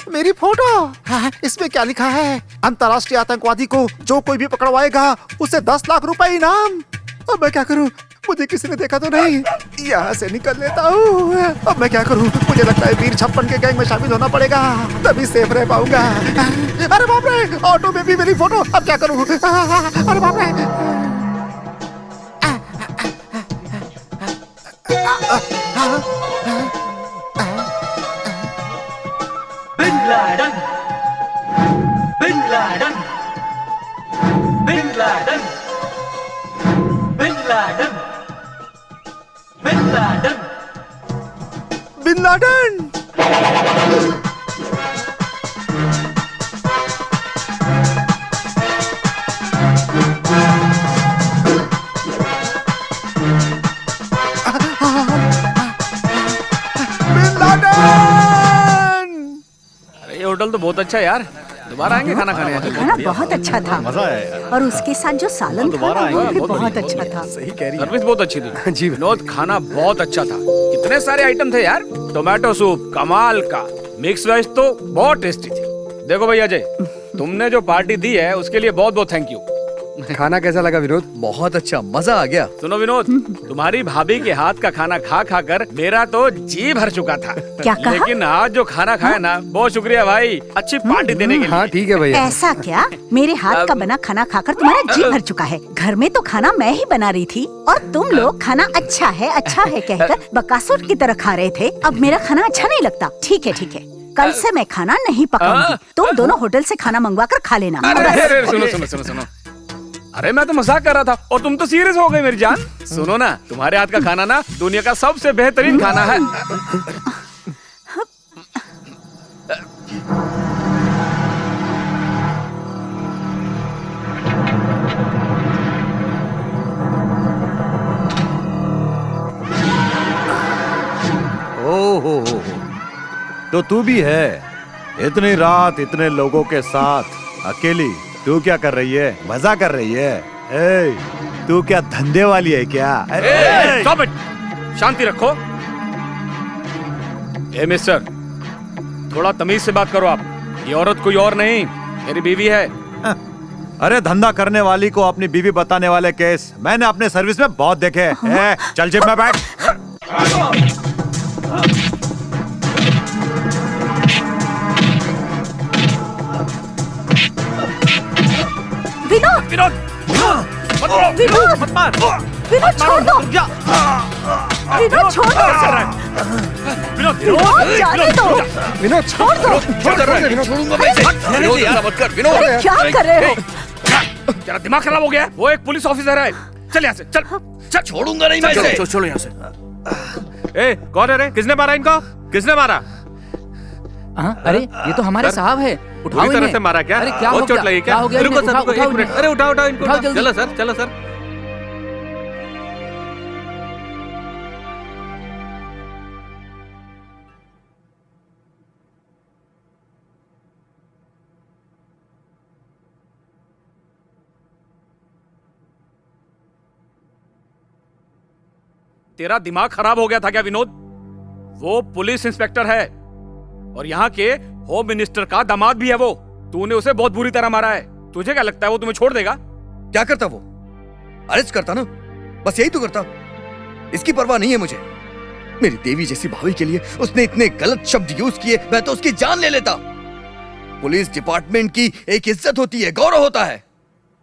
मेरी मेरी फोटो। हाँ, इसमें क्या लिखा है? अंतर्राष्ट्रीय आतंकवादी को जो कोई भी पकड़वाएगा उसे 10 लाख रुपए इनाम। अब मैं क्या करूं? मुझे किसी ने देखा तो नहीं। यहाँ से निकल लेता हूँ। अब मैं क्या करूँ? मुझे लगता है वीर छप्पन के गैंग में शामिल होना पड़ेगा, तभी सेफ रह पाऊंगा। अरे बाप रे, ऑटो में भी मेरी फोटो। अब क्या करूँ? अरे बाप रे। Bin Laden, bin Laden, bin Laden, bin Laden, bin Laden, bin Laden. अरे ये होटल तो बहुत अच्छा है यार, दोबारा आएंगे खाना खाने। खाना बहुत अच्छा था, मजा आया। और उसके साथ जो सालन था ना, वो भी बहुत अच्छा था। सही कह रही है। सर्विस बहुत अच्छी थी जी विनोद, खाना बहुत अच्छा था। कितने सारे आइटम थे यार, टोमेटो सूप कमाल का, मिक्स वेज तो बहुत टेस्टी थी। देखो भैया अजय, तुमने जो पार्टी दी है उसके लिए बहुत बहुत थैंक यू। खाना कैसा लगा विनोद? बहुत अच्छा, मजा आ गया। सुनो विनोद, तुम्हारी भाभी के हाथ का खाना खा खा कर मेरा तो जी भर चुका था। क्या कहा? लेकिन आज जो खाना खाया ना, बहुत शुक्रिया भाई, अच्छी पार्टी देने के लिए। हाँ ठीक है भैया। ऐसा क्या? मेरे हाथ का बना खाना खाकर तुम्हारा जी भर चुका है? घर में तो खाना मैं ही बना रही थी और तुम लोग खाना अच्छा है कहकर बकासुर की तरह खा रहे थे। अब मेरा खाना अच्छा नहीं लगता? ठीक है, कल से मैं खाना नहीं पकाऊंगी। तुम दोनों होटल से खाना मंगवा कर खा लेना। अरे सुनो, अरे मैं तो मजाक कर रहा था और तुम तो सीरियस हो गए मेरी जान। सुनो ना, तुम्हारे हाथ का खाना ना दुनिया का सबसे बेहतरीन खाना है। हो तो तू भी है? इतनी रात इतने लोगों के साथ अकेली तू क्या कर रही है? मजा कर रही है? तू क्या धंधे वाली है क्या? Stop it! शांति रखो। मिस्टर, थोड़ा तमीज से बात करो आप। ये औरत कोई और नहीं, मेरी बीवी है। अरे धंधा करने वाली को अपनी बीवी बताने वाले केस मैंने अपने सर्विस में बहुत देखे। चल जिप में बैठ। विनोद, मत मार। विनोद छोड़ दो। विनोद छोड़ दो। विनोद जाने दो। विनोद छोड़ दो। छोड़ूंगा मैं इसे। मत कर विनोद। क्या कर रहे हो? तेरा दिमाग खराब हो गया है? वो एक पुलिस ऑफिसर है। चल यहाँ से, चल। छोड़ूंगा नहीं मैं इसे। चलो यहाँ से। कौन है रे? किसने मारा इनको? किसने मारा? अरे ये तो हमारे साहब है, उठाओ पूरी तरह इन्हें। से मारा क्या? अरे क्या बहुत चोट लगी क्या? हो गया? रुको सर, रुको, उठाओ एक मिनट। अरे उठाओ इनको। उठाओ जल्दी। चलो सर। तेरा दिमाग खराब हो गया था क्या विनोद? वो पुलिस इंस्पेक्टर है और यहाँ के होम मिनिस्टर का दामाद भी है वो। तूने उसे बहुत बुरी तरह मारा है। तुझे क्या लगता है वो तुम्हें छोड़ देगा? क्या करता वो? अरेस्ट करता ना, बस यही तो करता। इसकी परवाह नहीं है मुझे। मेरी देवी जैसी भाभी के लिए उसने इतने गलत शब्द यूज किए, मैं तो उसकी जान ले लेता। पुलिस डिपार्टमेंट की एक इज्जत होती है, गौरव होता है।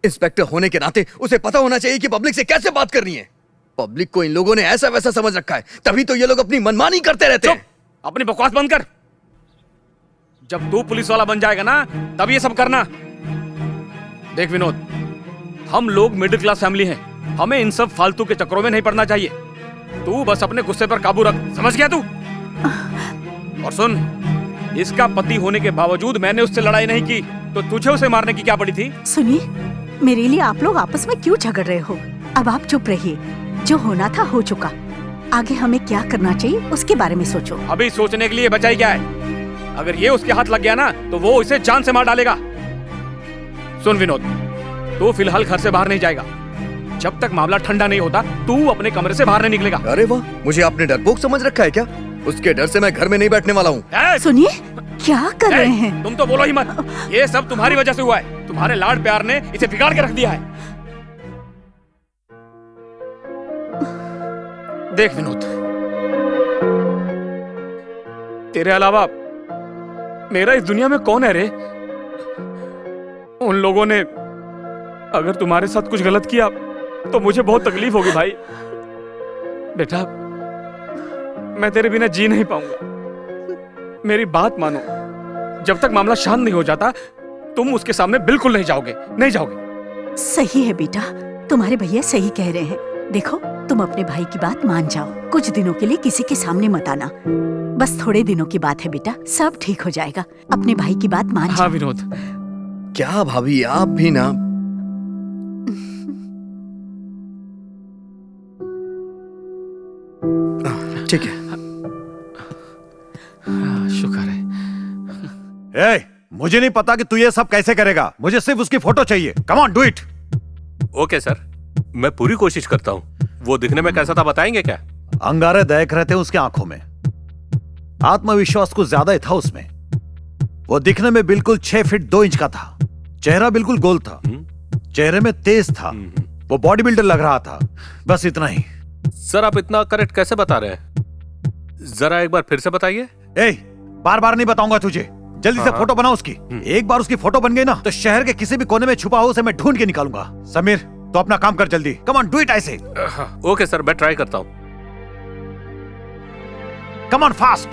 इंस्पेक्टर होने के नाते उसे पता होना चाहिए कि पब्लिक से कैसे बात करनी है। पब्लिक को इन लोगों ने ऐसा वैसा समझ रखा है, तभी तो ये लोग अपनी मनमानी करते रहते हैं। अपनी बकवास बंद कर। जब तू पुलिस वाला बन जाएगा ना, तब ये सब करना। देख विनोद, हम लोग मिडिल क्लास फैमिली हैं, हमें इन सब फालतू के चक्करों में नहीं पड़ना चाहिए। तू बस अपने गुस्से पर काबू रख, समझ गया तू? और सुन, इसका पति होने के बावजूद मैंने उससे लड़ाई नहीं की, तो तुझे उसे मारने की क्या पड़ी थी? सुनिए, मेरे लिए आप लोग आपस में क्यों झगड़ रहे हो? अब आप चुप रहिए। जो होना था हो चुका। आगे हमें क्या करना चाहिए उसके बारे में सोचो। अभी सोचने के लिए बचाई क्या है? अगर ये उसके हाथ लग गया ना, तो वो इसे जान से मार डालेगा। सुन विनोद, तू फिलहाल घर से बाहर नहीं जाएगा जब तक मामला ठंडा नहीं होता। तू अपने कमरे से बाहर नहीं निकलेगा। अरे वाह, मुझे आपने डरपोक समझ रखा है क्या? उसके डर से मैं घर में नहीं बैठने वाला हूँ। सुनिए, क्या कर रहे हैं? तुम तो बोलो ही मत। ये सब तुम्हारी वजह से हुआ है। तुम्हारे लाड प्यार ने इसे बिगाड़ के रख दिया है। देख विनोद, तेरे अलावा मेरा इस दुनिया में कौन है रे? उन लोगों ने अगर तुम्हारे साथ कुछ गलत किया तो मुझे बहुत तकलीफ होगी भाई। बेटा, मैं तेरे बिना जी नहीं पाऊंगा। मेरी बात मानो, जब तक मामला शांत नहीं हो जाता तुम उसके सामने बिल्कुल नहीं जाओगे, नहीं जाओगे। सही है बेटा, तुम्हारे भैया सही कह रहे हैं। देखो, तुम अपने भाई की बात मान जाओ। कुछ दिनों के लिए किसी के सामने मत आना। बस थोड़े दिनों की बात है बेटा, सब ठीक हो जाएगा। अपने भाई की बात मान जाओ। हाँ विनोद। क्या भाभी, आप भी ना। ठीक है। शुक्र है। ए, मुझे नहीं पता कि तू ये सब कैसे करेगा। मुझे सिर्फ उसकी फोटो चाहिए। Come on, do it. Okay sir, मैं पूरी कोशिश करता हूँ। वो दिखने में कैसा था बताएंगे क्या? अंगारे दहक रहे थे उसकी आंखों में। आत्मविश्वास कुछ ज्यादा ही था उसमें। वो दिखने में बिल्कुल 6 फीट 2 इंच का था। चेहरा बिल्कुल गोल था। चेहरे में तेज था। वो बॉडी बिल्डर लग रहा था। बस इतना ही। सर, आप इतना करेक्ट कैसे बता रहे हैं? जरा एक बार फिर से बताइए। बार बार नहीं बताऊंगा तुझे। जल्दी से फोटो बनाओ उसकी। एक बार उसकी फोटो बन गई ना तो शहर के किसी भी कोने में छुपा हो उसे मैं ढूंढ के निकालूंगा। समीर, तो अपना काम कर जल्दी। कम ऑन, डू इट ऐसे। ओके सर, मैं ट्राई करता हूँ। Come on, fast.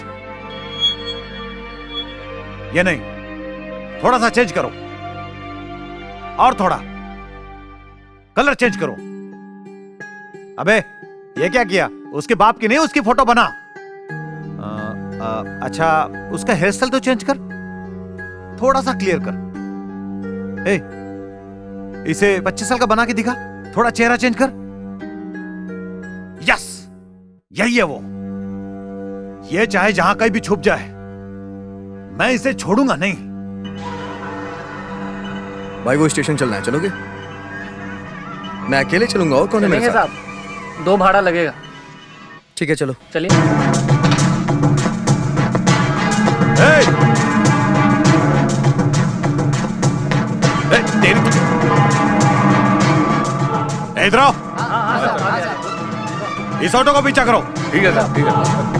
ये नहीं, थोड़ा सा चेंज करो और थोड़ा कलर चेंज करो। अबे, ये क्या किया? उसके बाप की नहीं, उसकी फोटो बना। अच्छा, उसका हेयर स्टाइल तो चेंज कर, थोड़ा सा क्लियर कर। इसे 25 साल का बना के दिखा। थोड़ा चेहरा चेंज कर। यस, यही है वो। ये चाहे जहां कहीं भी छुप जाए, मैं इसे छोड़ूंगा नहीं। भाई, वो स्टेशन चलना है, चलोगे? मैं अकेले चलूंगा, और कौन है मेरे साथ? 2 भाड़ा लगेगा। ठीक है, चलो। चलिए। इधर आओ। इस ऑटो को पीछा करो। ठीक है सर, ठीक है।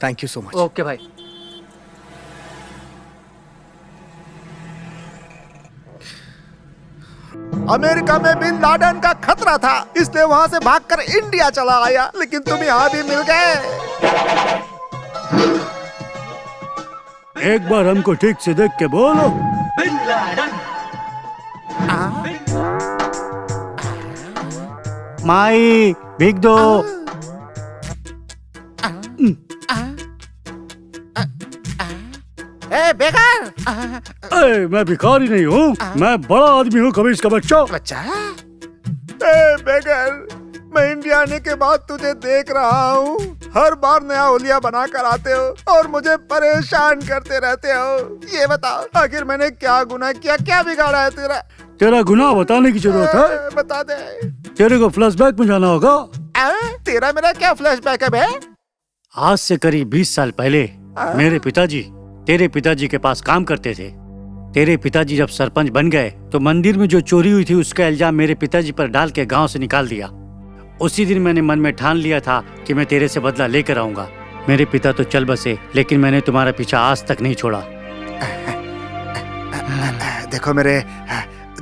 Thank you so much. Okay भाई। अमेरिका में बिन लादेन का खतरा था, इसलिए वहाँ से भागकर इंडिया चला आया, लेकिन तुम यहाँ भी मिल गए। एक बार हमको ठीक से देख के बोलो। Bin Laden. माई, भीग दो। बेकार। मैं भिखारी नहीं हूँ, मैं बड़ा आदमी हूँ, कभी इसका बच्चा। बच्चा? बेकार, मैं इंडिया आने के बाद तुझे देख रहा हूँ। हर बार नया होलिया बना कर आते हो और मुझे परेशान करते रहते हो। ये बताओ, आखिर मैंने क्या गुनाह किया, क्या बिगाड़ा है तेरा? तेरा गुनाह बताने की जरूरत है? बता दे। तेरे को फ्लैशबैक में जाना होगा। तेरा मेरा क्या फ्लैशबैक है बे? आज से करीब 20 साल पहले मेरे पिताजी तेरे पिताजी के पास काम करते थे। तेरे पिताजी जब सरपंच बन गए तो मंदिर में जो चोरी हुई थी उसका इल्जाम मेरे पिताजी पर डाल के गांव से निकाल दिया। उसी दिन मैंने मन में ठान लिया था कि मैं तेरे से बदला लेकर आऊंगा। मेरे पिता तो चल बसे, लेकिन मैंने तुम्हारा पीछा आज तक नहीं छोड़ा। देखो मेरे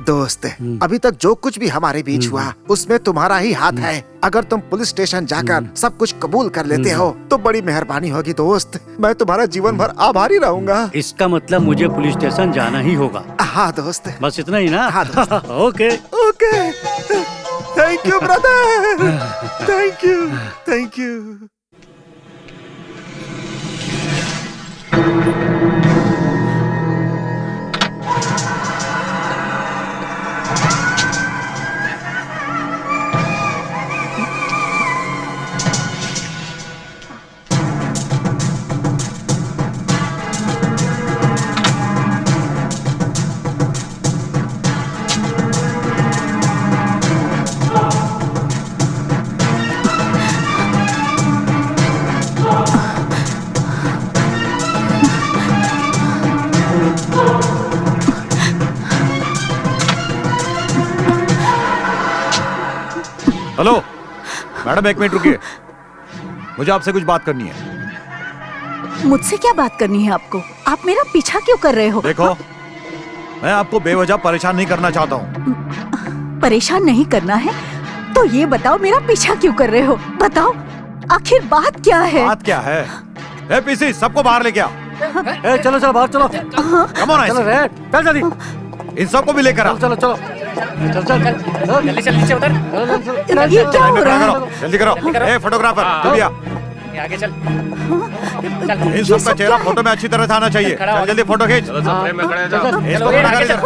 दोस्त, अभी तक जो कुछ भी हमारे बीच हुआ उसमें तुम्हारा ही हाथ है। अगर तुम पुलिस स्टेशन जाकर सब कुछ कबूल कर लेते हो तो बड़ी मेहरबानी होगी दोस्त। मैं तुम्हारा जीवन भर आभारी रहूंगा। इसका मतलब मुझे पुलिस स्टेशन जाना ही होगा। हाँ दोस्त, बस इतना ही ना? हाँ दोस्त। Okay okay, thank you brother, thank you, thank you. Hello madam, 1 minute रुकिए, मुझे आपसे कुछ बात करनी है। मुझसे क्या बात करनी है आपको? आप मेरा पीछा क्यों कर रहे हो? देखो, मैं आपको बेवजह परेशान नहीं करना चाहता हूँ। परेशान नहीं करना है तो ये बताओ मेरा पीछा क्यों कर रहे हो? बताओ आखिर बात क्या है? बात क्या है? ए पीसी, सबको बाहर लेके आओ। चलो चलो बाहर चलो। कम ऑन, चलो रे, चल जल्दी। इन सबको भी लेकर आओ। चलो चलो चल चल जल्दी चल, नीचे उतर। ये क्या हो रहा है? जल्दी करो। ए फोटोग्राफर, तू भी आ। आगे चल। इन सबका चेहरा फोटो में अच्छी तरह से आना चाहिए। चल जल्दी फोटो खींच। इसको खड़ा कर इधर।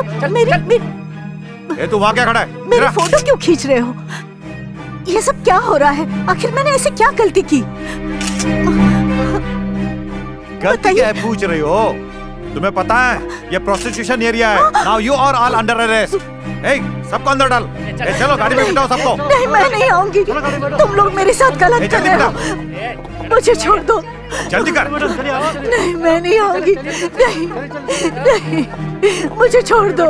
ए तू वहाँ क्या खड़ा है? मेरी फोटो क्यों खींच रहे हो? ये सब क्या हो रहा है? आखिर मैंने ऐसे क्या गलती की? गलती क्या है पूछ रही हो? तुम्हें पता है ये प्रोस्टिट्यूशन एरिया है। Now you are all under arrest. ए सबको अंदर डाल। ए चलो गाड़ी में बिठाओ सबको। नहीं, मैं नहीं आऊंगी। तुम लोग मेरे साथ गलत कर रहे हो। मुझे छोड़ दो। जल्दी कर। नहीं, मैं नहीं आऊंगी। नहीं, नहीं, मुझे छोड़ दो।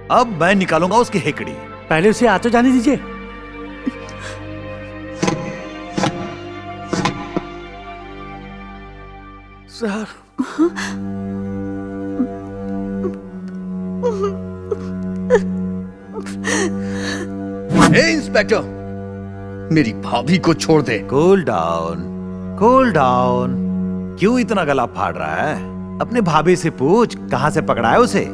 अब मैं निकालूंगा उसकी हेकड़ी। पहले उसे आ तो जाने दीजिए। सर, ए इंस्पेक्टर, मेरी भाभी को छोड़ दे। Cool down, cool down. क्यों इतना गला फाड़ रहा है? अपने भाभी से पूछ कहां से पकड़ा है उसे।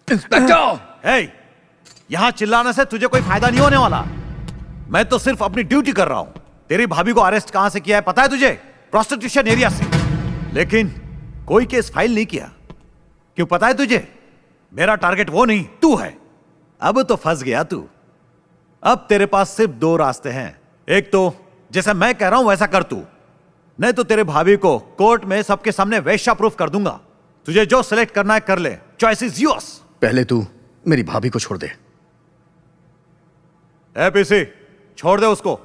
इंस्पेक्टर! हे, यहां चिल्लाने से तुझे कोई फायदा नहीं होने वाला। मैं तो सिर्फ अपनी ड्यूटी कर रहा हूं। तेरी भाभी को अरेस्ट कहां से किया है पता है तुझे? प्रोस्टिट्यूशन एरिया से। लेकिन कोई केस फाइल नहीं किया। क्यों पता है तुझे? मेरा टारगेट वो नहीं, तू है। अब तो फंस गया तू। अब तेरे पास सिर्फ 2 रास्ते हैं। एक तो जैसे मैं कह रहा हूं वैसा कर तू, नहीं तो तेरे भाभी को कोर्ट में सबके सामने वेश्या प्रूफ कर दूंगा। तुझे जो सिलेक्ट करना है कर ले। Choice is yours. पहले तू मेरी भाभी को छोड़ दे। ए पीसी, छोड़ दे उसको।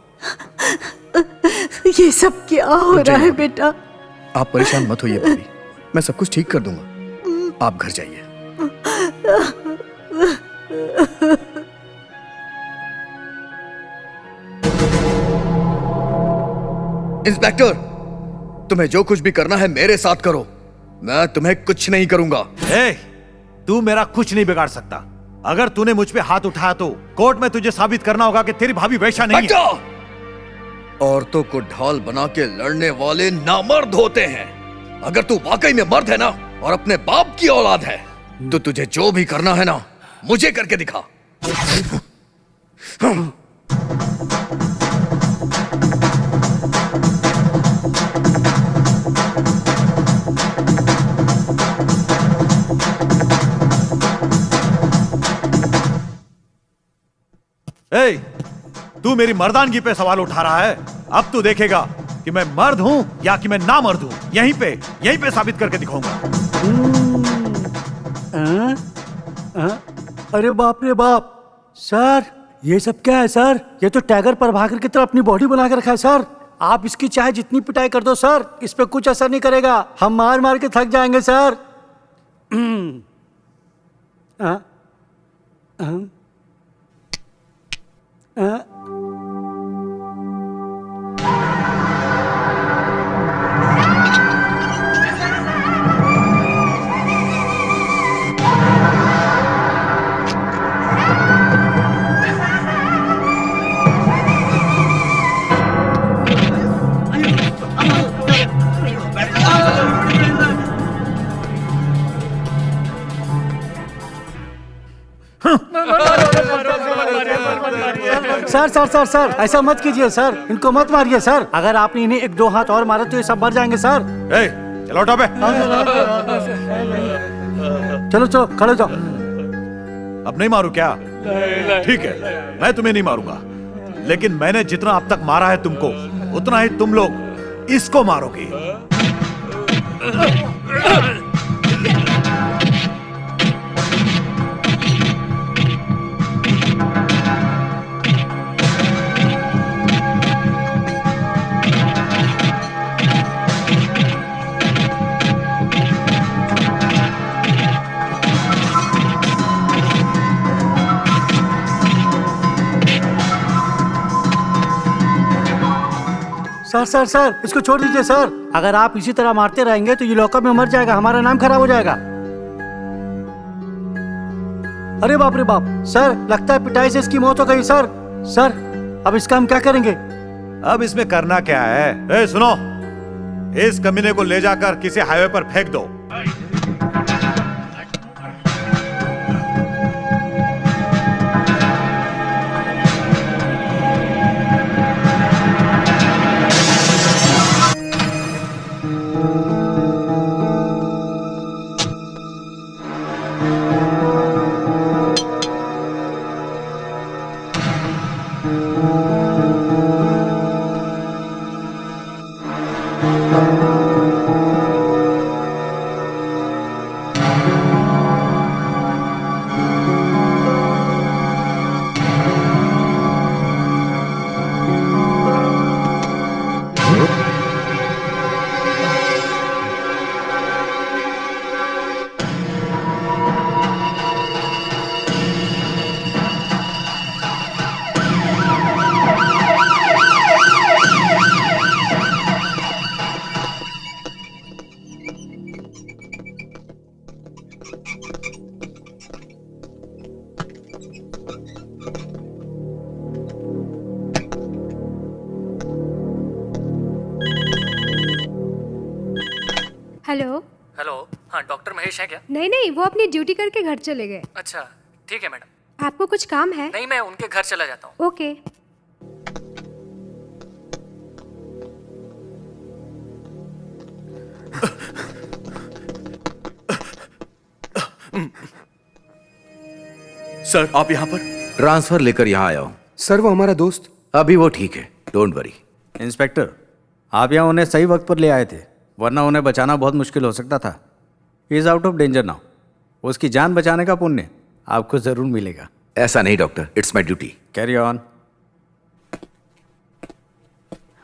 ये सब क्या हो रहा है बेटा? आप परेशान मत होइए भाभी, मैं सब कुछ ठीक कर दूंगा। आप घर जाइए। इंस्पेक्टर, तुम्हें जो कुछ भी करना है मेरे साथ करो। मैं तुम्हें कुछ नहीं करूंगा। ए, तू मेरा कुछ नहीं बिगाड़ सकता। अगर तूने मुझ पे हाथ उठाया तो कोर्ट में तुझे साबित करना होगा कि तेरी भाभी वैसा नहीं है। औरतों को ढाल बना के लड़ने वाले नामर्द होते हैं। अगर तू वाकई में मर्द है ना और अपने बाप की औलाद है तो तुझे जो भी करना है ना मुझे करके दिखा। ए, तू मेरी मर्दानगी पे सवाल उठा रहा है। अब तू देखेगा कि मैं मर्द हूं या कि मैं ना मर्द हूं। यहीं पे साबित करके दिखाऊंगा। अरे बाप रे बाप सर, ये सब क्या है सर? ये तो टाइगर प्रभाकर की तरह अपनी बॉडी बना के रखा है सर। आप इसकी चाहे जितनी पिटाई कर दो सर, इस पे कुछ असर नहीं करेगा। हम मार मार के थक जाएंगे sir. Sir sir sir sir, ऐसा मत कीजिए सर, इनको मत मारिए सर। अगर आपने इन्हें एक दो हाथ और मारा तो ये सब मर जाएंगे सर। चलो उठो बे। चलो चलो खड़े जाओ। अब नहीं मारू क्या? ठीक है, मैं तुम्हें नहीं मारूंगा, लेकिन मैंने जितना अब तक मारा है तुमको, उतना ही तुम लोग इसको मारोगे। सर सर सर, इसको छोड़ दीजिए सर। अगर आप इसी तरह मारते रहेंगे तो ये लॉकअप में मर जाएगा, हमारा नाम खराब हो जाएगा। अरे बाप रे बाप सर, लगता है पिटाई से इसकी मौत हो गई सर। सर अब इसका हम क्या करेंगे? अब इसमें करना क्या है? ए, सुनो, इस कमीने को ले जाकर किसी हाईवे पर फेंक दो। हेलो। हेलो, हाँ डॉक्टर महेश है क्या? नहीं नहीं, वो अपनी ड्यूटी करके घर चले गए। अच्छा ठीक है मैडम। आपको कुछ काम है? नहीं, मैं उनके घर चला जाता हूँ। ओके। सर आप यहाँ पर? ट्रांसफर लेकर यहाँ आया हूँ। सर वो हमारा दोस्त। अभी वो ठीक है, डोंट वरी। इंस्पेक्टर, आप यहाँ उन्हें सही वक्त पर ले आए थे, वरना उन्हें बचाना बहुत मुश्किल हो सकता था। He is out of danger now. उसकी जान बचाने का पुण्य आपको जरूर मिलेगा। ऐसा नहीं doctor, it's my duty. Carry on.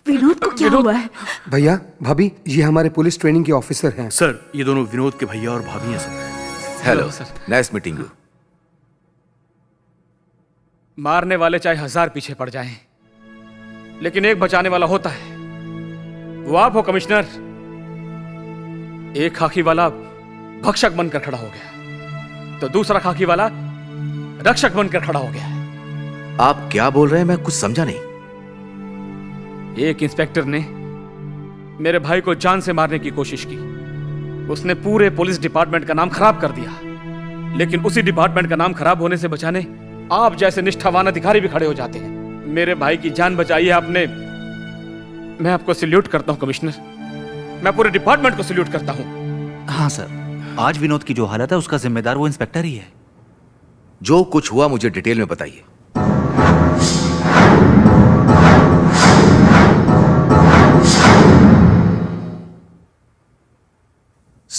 Vinod को क्या हुआ है? भैया भाभी, ये हमारे पुलिस ट्रेनिंग के ऑफिसर हैं। सर ये दोनों विनोद के भैया और भाभी हैं sir. Hello, nice meeting you. मारने वाले चाहे 1000 पीछे पड़ जाएं, लेकिन एक बचाने वाला होता है, वो आप हो कमिश्नर। एक खाकी वाला भक्षक बनकर खड़ा हो गया, तो दूसरा खाकी वाला रक्षक बनकर खड़ा हो गया। आप क्या बोल रहे हैं? मैं कुछ समझा नहीं। एक इंस्पेक्टर ने मेरे भाई को जान से मारने की कोशिश की। उसने पूरे पुलिस डिपार्टमेंट का नाम खराब कर दिया, लेकिन उसी डिपार्टमेंट का नाम खराब होने से बचाने आप जैसे निष्ठावान अधिकारी भी खड़े हो जाते हैं। मेरे भाई की जान बचाई है आपने। मैं आपको सैल्यूट करता हूं कमिश्नर, मैं पूरे डिपार्टमेंट को सैल्यूट करता हूं। हाँ सर, आज विनोद की जो हालत है उसका जिम्मेदार वो इंस्पेक्टर ही है। जो कुछ हुआ मुझे डिटेल में बताइए।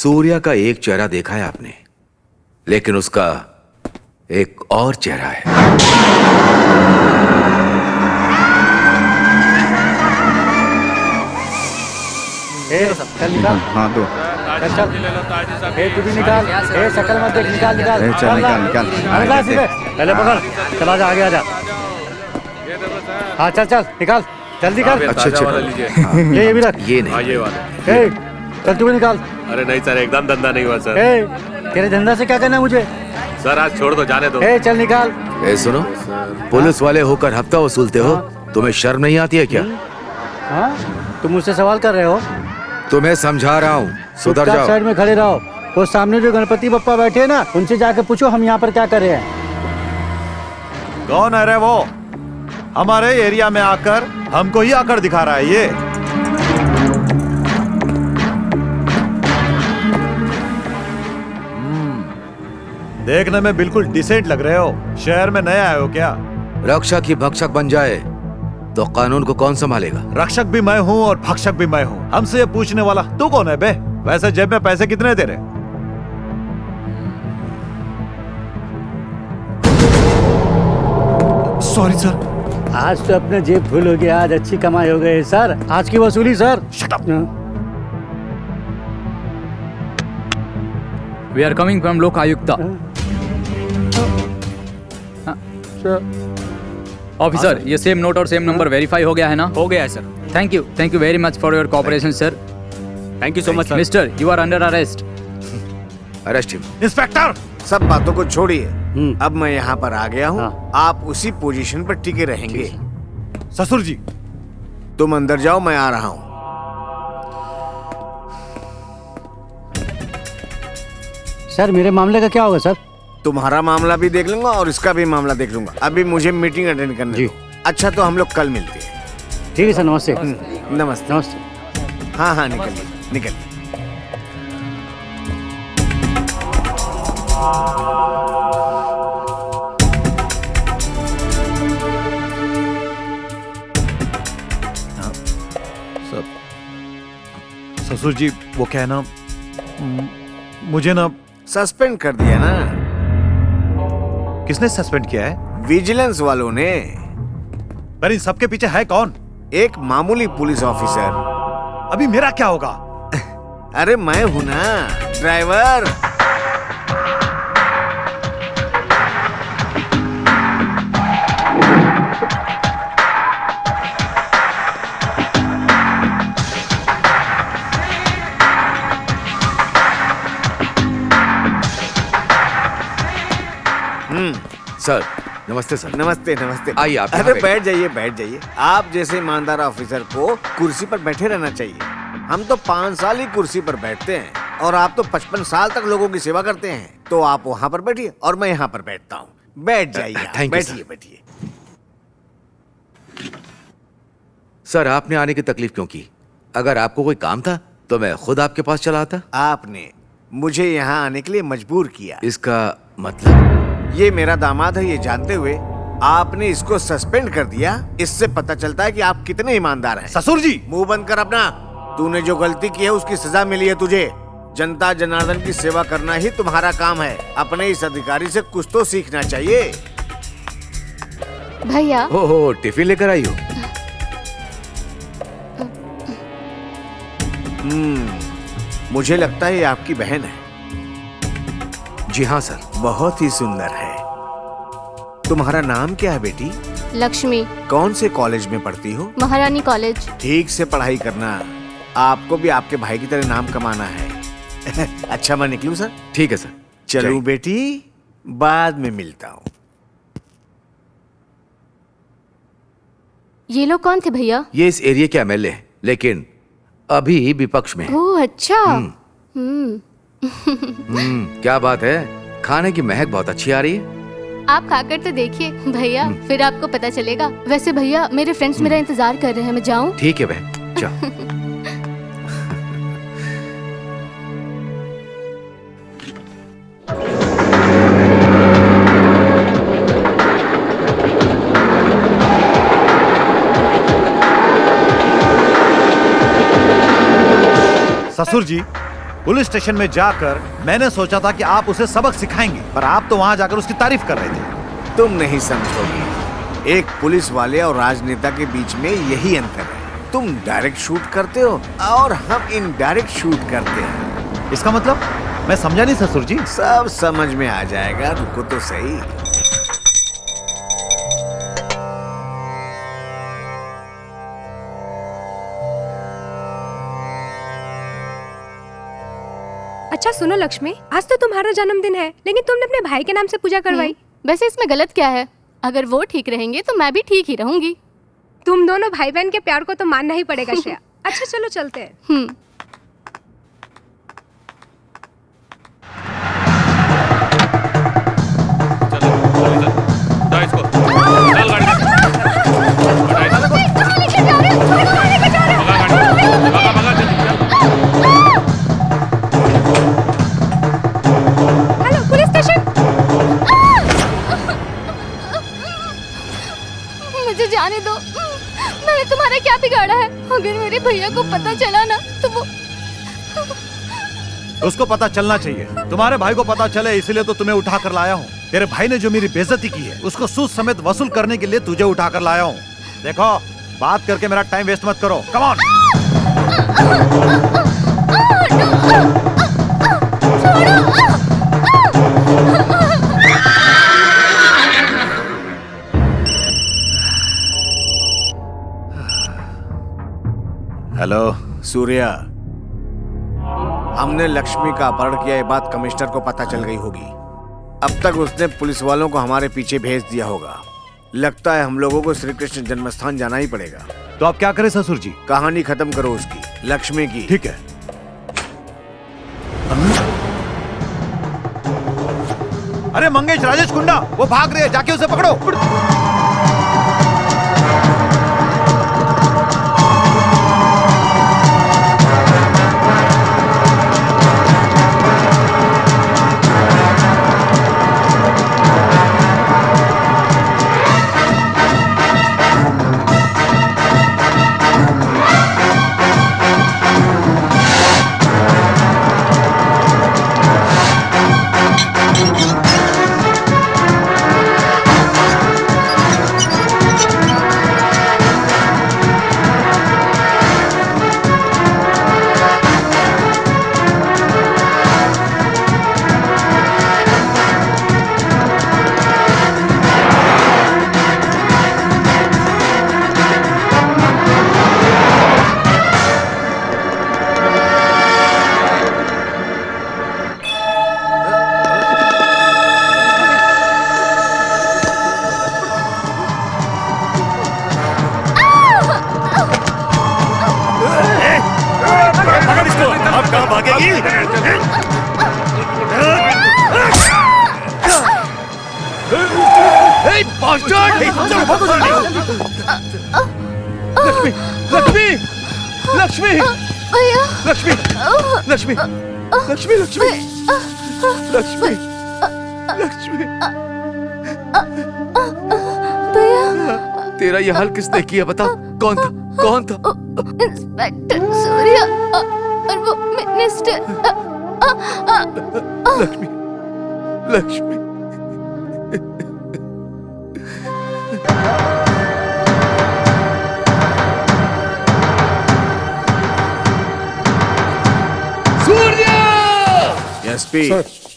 सूर्य का एक चेहरा देखा है आपने, लेकिन उसका एक और चेहरा है। चल निकाल। हाँ दो। चल तू भी निकाल। शकल मत देख, निकाल निकाल। चल निकाल। अरे सीधे पहले पकड़, चला जा, आगे आ जा। हाँ चल चल निकाल, जल्दी कर। अच्छा ये भी रख। ये नहीं, ये वाला। चल तू भी निकाल। अरे नहीं सर, एकदम धंधा नहीं हुआ सर। तेरे धंधा से क्या करना है मुझे? सर आज छोड़ दो, जाने दो। चल निकाल। सुनो, पुलिस वाले होकर हफ्ता वसूलते हो, तुम्हें शर्म नहीं आती है क्या? हाँ, तुम मुझसे सवाल कर रहे हो? तुम्हें समझा रहा हूँ, सुधर जाओ। साइड में खड़े रहो। वो सामने जो गणपति बप्पा बैठे हैं ना, उनसे जाके पूछो हम यहाँ पर क्या कर रहे हैं। कौन है रे वो? हमारे एरिया में आकर हमको ही आकर दिखा रहा है ये। देखने में बिल्कुल डिसेंट लग रहे हो। शहर में नए आए हो क्या? रक्षक ही भक्षक बन जाए तो कानून को कौन संभालेगा? रक्षक भी मैं हूँ और भक्षक भी मैं हूँ। हमसे ये पूछने वाला तू कौन है बे? वैसे जेब में पैसे कितने तेरे? Sorry sir. आज तो अपने जेब फुल हो गया, आज अच्छी कमाई हो गई सर। आज की वसूली sir. Shut up. We are coming from Lokayukta. Officer, ये सेम नोट और सेम नंबर वेरीफाई हो गया है ना? हो गया है sir. Thank you very much for your cooperation sir. Thank you so much sir. Mister, you are under arrest. Arrest him. Inspector, सब बातों को छोड़िए, अब मैं यहाँ पर आ गया हूँ। आप उसी पोजीशन पर टिके रहेंगे। ससुर जी, तुम अंदर जाओ, मैं आ रहा हूँ। सर मेरे मामले का क्या होगा सर? तुम्हारा मामला भी देख लूंगा और इसका भी मामला देख लूंगा। अभी मुझे मीटिंग अटेंड करनी है। अच्छा तो हम लोग कल मिलते हैं। ठीक है सर, नमस्ते। नमस्ते। नमस्ते। हाँ निकलिए निकलिए। ससुर जी वो क्या है ना, मुझे ना सस्पेंड कर दिया ना। किसने सस्पेंड किया है? विजिलेंस वालों ने। पर इन सबके पीछे है कौन? एक मामूली पुलिस ऑफिसर। अभी मेरा क्या होगा? अरे मैं हूं ना ड्राइवर। सर नमस्ते सर। नमस्ते नमस्ते। आइए आप। अरे बैठ जाइए बैठ जाइए। आप जैसे ईमानदार ऑफिसर को कुर्सी पर बैठे रहना चाहिए। हम तो 5 साल ही कुर्सी पर बैठते हैं और आप तो 55 साल तक लोगों की सेवा करते हैं। तो आप वहाँ पर बैठिए और मैं यहाँ पर बैठता हूँ। बैठ जाइए। बैठिए बैठिए। सर आपने आने की तकलीफ क्यों की? अगर आपको कोई काम था तो मैं खुद आपके पास चला आता। आपने मुझे यहाँ आने के लिए मजबूर किया। इसका मतलब? ये मेरा दामाद है, ये जानते हुए आपने इसको सस्पेंड कर दिया। इससे पता चलता है कि आप कितने ईमानदार हैं। ससुर जी मुंह बंद कर अपना। तूने जो गलती की है उसकी सजा मिली है तुझे। जनता जनार्दन की सेवा करना ही तुम्हारा काम है। अपने इस अधिकारी से कुछ तो सीखना चाहिए। भैया। हो टिफिन लेकर आई हो? मुझे लगता है ये आपकी बहन है। जी हाँ सर। बहुत ही सुंदर है। तुम्हारा नाम क्या है बेटी? लक्ष्मी। कौन से कॉलेज में पढ़ती हो? महारानी कॉलेज। ठीक से पढ़ाई करना। आपको भी आपके भाई की तरह नाम कमाना है। अच्छा मैं निकलूं सर? ठीक है सर। चलूं बेटी, बाद में मिलता हूँ। ये लोग कौन थे भैया? ये इस एरिया के एमएलए हैं, लेकिन अभी विपक्ष में। ओह अच्छा। क्या बात है, खाने की महक बहुत अच्छी आ रही है। आप खाकर तो देखिए भैया, फिर आपको पता चलेगा। वैसे भैया मेरे फ्रेंड्स मेरा इंतजार कर रहे हैं, मैं जाऊं? ठीक है बहन, जाओ। ससुर जी पुलिस स्टेशन में जाकर मैंने सोचा था कि आप उसे सबक सिखाएंगे, पर आप तो वहां जाकर उसकी तारीफ कर रहे थे। तुम नहीं समझोगे, एक पुलिस वाले और राजनेता के बीच में यही अंतर है। तुम डायरेक्ट शूट करते हो और हम इनडायरेक्ट शूट करते हैं। इसका मतलब? मैं समझा नहीं ससुर जी। सब समझ में आ जाएगा, रुको तो सही। अच्छा सुनो लक्ष्मी, आज तो तुम्हारा जन्मदिन है, लेकिन तुमने अपने भाई के नाम से पूजा करवाई। वैसे इसमें गलत क्या है? अगर वो ठीक रहेंगे तो मैं भी ठीक ही रहूंगी। तुम दोनों भाई बहन के प्यार को तो मानना ही पड़ेगा श्रेया। अच्छा चलो चलते हैं। Hello police station. मुझे जाने दो, मैंने तुम्हारा क्या बिगाड़ा है? अगर मेरे भैया को पता चला ना तो वो उसको पता चलना चाहिए। तुम्हारे भाई को पता चले इसलिए तो तुम्हें उठा कर लाया हूँ। तेरे भाई ने जो मेरी बेइज्जती की है उसको सूद समेत वसूल करने के लिए तुझे उठा कर लाया हूँ। देखो, बात करके मेरा टाइम वेस्ट मत करो। Come on. हेलो सूर्या, हमने लक्ष्मी का अपहरण किया, ये बात कमिश्नर को पता चल गई होगी। अब तक उसने पुलिस वालों को हमारे पीछे भेज दिया होगा। लगता है हम लोगों को श्री कृष्ण जन्मस्थान जाना ही पड़ेगा। तो आप क्या करें ससुर जी? कहानी खत्म करो उसकी, लक्ष्मी की। ठीक है। अरे मंगेश, राजेश कुंडा, वो भाग रहे हैं, जाके उसे पकड़ो। लक्ष्मी, लक्ष्मी, लक्ष्मी, भैया, लक्ष्मी, लक्ष्मी, लक्ष्मी, लक्ष्मी, लक्ष्मी, लक्ष्मी। भैया, तेरा ये हाल किसने किया बता? कौन था? कौन था? इंस्पेक्टर सूर्या और वो मिनिस्टर। लक्ष्मी, लक्ष्मी। एसपी,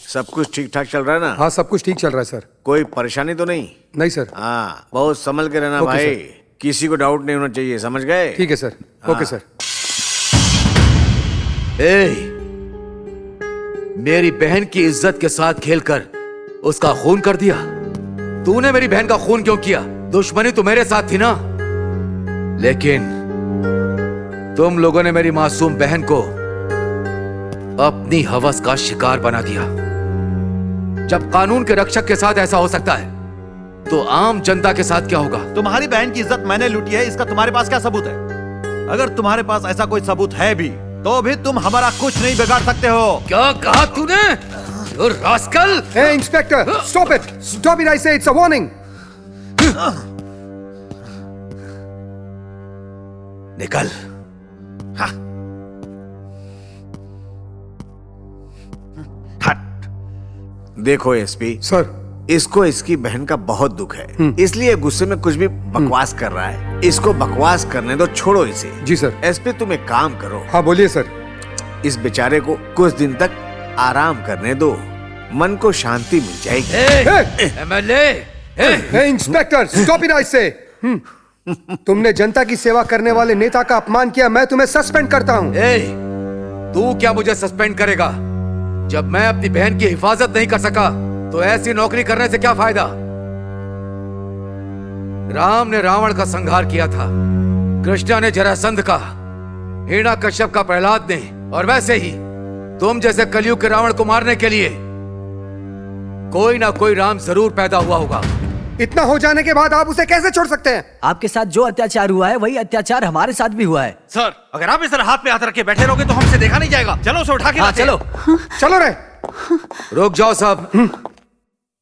सब कुछ ठीक ठाक चल रहा है ना? हाँ, सब कुछ ठीक चल रहा है सर। कोई परेशानी तो नहीं? नहीं सर। हाँ, बहुत संभल के रहना ओके भाई। सर। किसी को डाउट नहीं होना चाहिए, समझ गए? ठीक है सर। Okay sir. मेरी बहन की इज्जत के साथ खेलकर उसका खून कर दिया। तूने मेरी बहन का खून क्यों किया? दुश्मनी तो मेरे साथ थी ना। लेकिन तुम लोगों ने मेरी मासूम बहन को अपनी हवस का शिकार बना दिया। जब कानून के रक्षक के साथ ऐसा हो सकता है तो आम जनता के साथ क्या होगा? तुम्हारी बहन की इज्जत मैंने लूटी है, इसका तुम्हारे पास क्या सबूत है? अगर तुम्हारे पास ऐसा कोई सबूत है भी तो भी तुम हमारा कुछ नहीं बिगाड़ सकते हो। क्या कहा तूने? You rascal! Hey, Inspector, stop it! Stop it! I say it's a warning. निकल। देखो एसपी सर, इसको इसकी बहन का बहुत दुख है, इसलिए गुस्से में कुछ भी बकवास कर रहा है। इसको बकवास करने दो, छोड़ो इसे। जी सर। एसपी तुम एक काम करो। हाँ बोलिए सर। इस बेचारे को कुछ दिन तक आराम करने दो, मन को शांति मिल जाएगी। MLA, inspector, stop it I से। तुमने जनता की सेवा करने वाले नेता का अपमान किया, मैं तुम्हें सस्पेंड करता हूँ। तू क्या मुझे सस्पेंड करेगा? जब मैं अपनी बहन की हिफाजत नहीं कर सका तो ऐसी नौकरी करने से क्या फायदा? राम ने रावण का संहार किया था, कृष्णा ने जरासंध का, हिरण्यकश्यप का प्रहलाद ने, और वैसे ही तुम जैसे कलयुग के रावण को मारने के लिए कोई ना कोई राम जरूर पैदा हुआ होगा। इतना हो जाने के बाद आप उसे कैसे छोड़ सकते हैं? आपके साथ जो अत्याचार हुआ है वही अत्याचार हमारे साथ भी हुआ है। सर, अगर आप इस तरह हाथ पे हाथ रख के बैठे रहोगे तो हमसे देखा नहीं जाएगा। चलो उसे उठा के लाते हैं। चलो चलो रे। रुक जाओ साहब।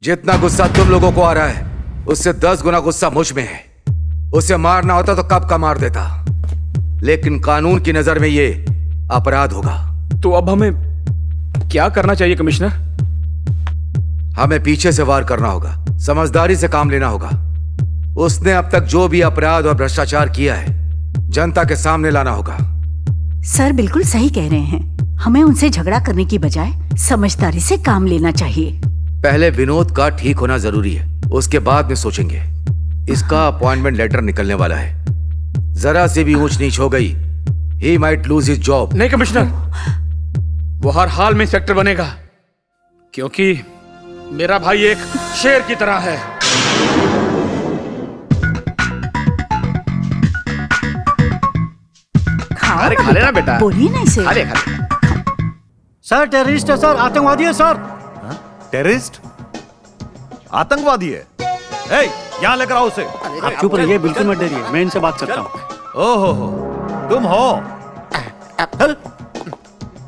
जितना गुस्सा तुम लोगों को आ रहा है उससे 10 गुना गुस्सा मुझ में है। उसे मारना होता तो कब का मार देता, लेकिन कानून की नजर में ये अपराध होगा। तो अब हमें क्या करना चाहिए कमिश्नर? हमें पीछे से वार करना होगा, समझदारी से काम लेना होगा। उसने अब तक जो भी अपराध और भ्रष्टाचार किया है जनता के सामने लाना होगा। सर बिल्कुल सही कह रहे हैं, हमें उनसे झगड़ा करने की बजाय समझदारी से काम लेना चाहिए। पहले विनोद का ठीक होना जरूरी है, उसके बाद में सोचेंगे। इसका अपॉइंटमेंट लेटर निकलने वाला है, जरा से भी ऊंच नीच हो गई he might lose his job. नहीं कमिश्नर, वो हर हाल में इंस्पेक्टर बनेगा, क्योंकि मेरा भाई एक शेर की तरह है। अरे खा लेना बेटा, बोलिए ना इसे। खा ले, खा ले। सर टेररिस्ट है सर, आतंकवादी है सर। टेररिस्ट? आतंकवादी है? यहाँ लेकर आओ उसे। आप चुप रहिए, बिल्कुल मत डरिए, मैं इनसे बात करता हूँ। ओहो, तुम हो?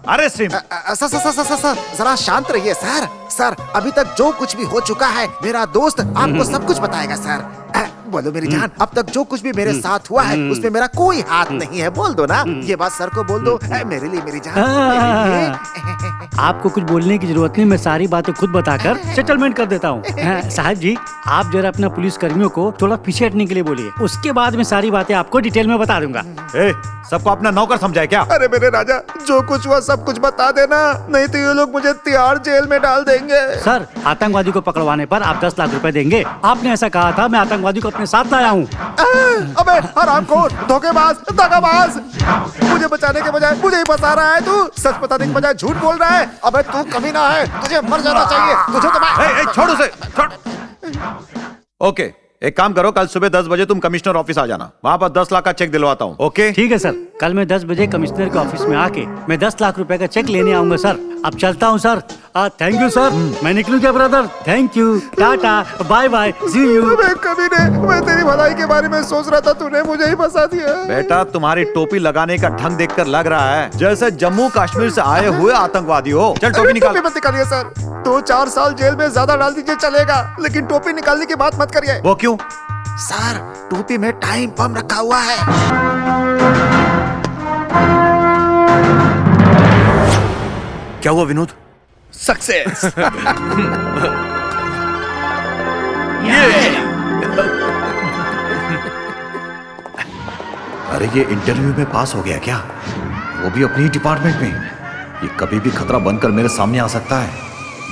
अरे सिम, सर, जरा शांत रहिए सर। सर, अभी तक जो कुछ भी हो चुका है, मेरा दोस्त आपको सब कुछ बताएगा सर। बोलो मेरी जान, अब तक जो कुछ भी मेरे साथ हुआ है उसमें मेरा कोई हाथ नहीं है। बोल दो ना, ये बात सर को बोल दो। मेरे लिए मेरी जान, मेरे लिए। आपको कुछ बोलने की जरूरत नहीं, मैं सारी बातें खुद बताकर सेटलमेंट कर देता हूँ। साहब जी, आप जरा अपना पुलिस कर्मियों को थोड़ा पीछे हटने के लिए बोलिए, उसके बाद में सारी बातें आपको डिटेल में बता दूंगा। सबको अपना नौकर समझा है क्या? अरे मेरे राजा, जो कुछ हुआ सब कुछ बता देना, नहीं तो ये लोग मुझे तिहाड़ जेल में डाल देंगे। सर, आतंकवादी को पकड़वाने पर आप 10 लाख रुपए देंगे। आपने ऐसा कहा था, मैं आतंकवादी को अपने साथ लाया हूँ। अबे हरामखोर, धोखेबाज, दगाबाज, मुझे बचाने के बजाय मुझे ही फंसा रहा है तू। सच बताने के बजाय झूठ बोल रहा है। अबे तू कमीना है, तुझे मर जाना चाहिए। तुझे तो मैं छोड़ उसे, छोड़। ओके, एक काम करो, कल सुबह 10 बजे तुम कमिश्नर ऑफिस आ जाना, वहाँ पर 10 लाख का चेक दिलवाता हूँ। ओके? ठीक है सर, कल मैं 10 बजे कमिश्नर के ऑफिस में आके मैं 10 लाख रुपए का चेक लेने आऊंगा सर। अब चलता हूँ सर। Thank you sir. मैं निकलूं क्या brother? Thank you, tata, bye bye, see you. मैं तेरी भलाई के बारे में सोच रहा था, तूने मुझे ही फंसा दिया। बेटा, तुम्हारी टोपी लगाने का ढंग देखकर लग रहा है जैसे जम्मू कश्मीर से आए हुए आतंकवादी हो। चल टोपी निकाल। टोपी मत निकालिए सर, 2-4 साल जेल में ज्यादा डाल दीजिए चलेगा, लेकिन टोपी निकालने की बात मत करिए। वो क्यों? सर, टोपी में टाइम बम रखा हुआ है। क्या हुआ विनोद? सक्सेस। अरे ये इंटरव्यू में पास हो गया क्या? वो भी अपनी डिपार्टमेंट में। ये कभी भी खतरा बनकर मेरे सामने आ सकता है।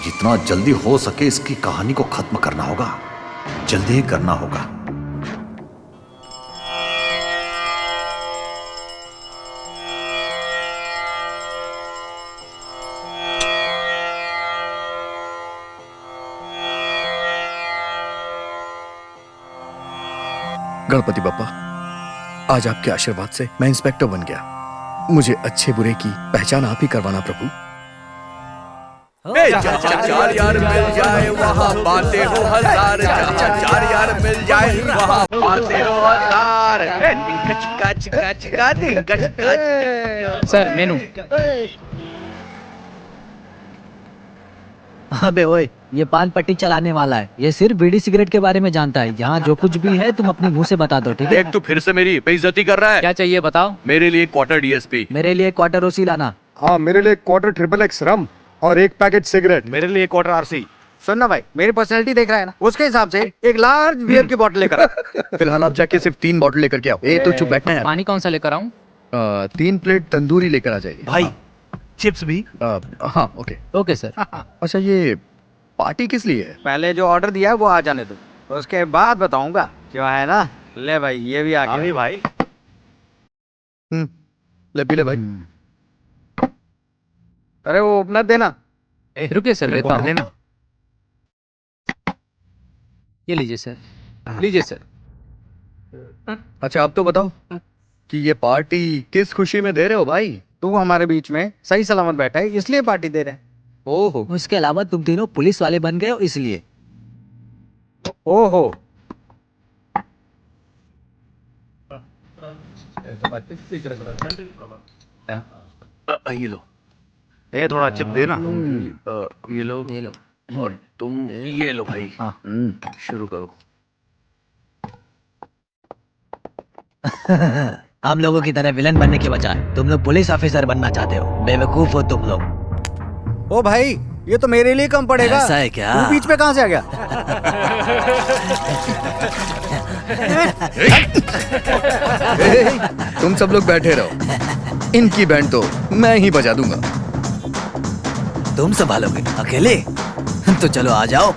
जितना जल्दी हो सके इसकी कहानी को खत्म करना होगा, जल्दी ही करना होगा। गणपति बप्पा, आज आपके आशीर्वाद से मैं इंस्पेक्टर बन गया। मुझे अच्छे बुरे की पहचान आप ही करवाना प्रभु। चार यार मिल जाए वहाँ बातें हो हजार, चार यार मिल जाए वहाँ बातें हो हजार। सर मेनू। अबे ओए, ये पान पट्टी चलाने वाला है, ये सिर्फ बीड़ी सिगरेट के बारे में जानता है। यहाँ जो कुछ भी है तुम अपने मुंह से बता दो, ठीक है? एक तो फिर से मेरी बेइज्जती कर रहा है। क्या चाहिए बताओ? मेरे लिए क्वार्टर डीएसपी। मेरे लिए क्वार्टर ओसी लाना। हाँ, मेरे लिए क्वार्टर XXX रम और 1 पैकेट सिगरेट। मेरे लिए क्वार्टर आरसी। सुन ना भाई, मेरी पर्सनैलिटी देख रहा है ना, उसके हिसाब से एक लार्ज बियर की बोतल लेकर आ। फिलहाल आप जाके सिर्फ 3 बॉटल लेकर के आओ। ए तो चुप बैठना है। पानी कौन सा लेकर आऊं? 3 प्लेट तंदूरी लेकर आ जाइए भाई चिप्स भी। हाँ ओके ओके सर। अच्छा ये पार्टी किस लिए है? पहले जो ऑर्डर दिया है वो आ जाने दो, उसके बाद बताऊंगा। जो है ना, ले भाई ये भी आ गया। अभी भाई ले पी ले भाई। अरे वो अपना देना। रुकिए सर, लेता हूं। लेना। ये लीजिए सर, लीजिए सर। अच्छा आप तो बताओ कि ये पार्टी किस खुशी में दे रहे हो भाई? तू हमारे बीच में सही सलामत बैठा है इसलिए पार्टी दे रहे हैं। ओहो। उसके अलावा तुम तीनों पुलिस वाले बन गए हो इसलिए। ओहो। ये लो, ये थोड़ा चिप देना। ये लो, और तुम ये लो भाई। शुरू करो। हम लोगों की तरह विलन बनने के बजाय तुम लोग पुलिस ऑफिसर बनना चाहते हो। बेवकूफ हो तुम लोग। ओ भाई, ये तो मेरे लिए कम पड़ेगा। ऐसा है क्या? तू बीच में कहां से आ गया? तुम सब लोग बैठे रहो, इनकी बैंड तो मैं ही बजा दूंगा। तुम संभालोगे अकेले? तो चलो आ जाओ।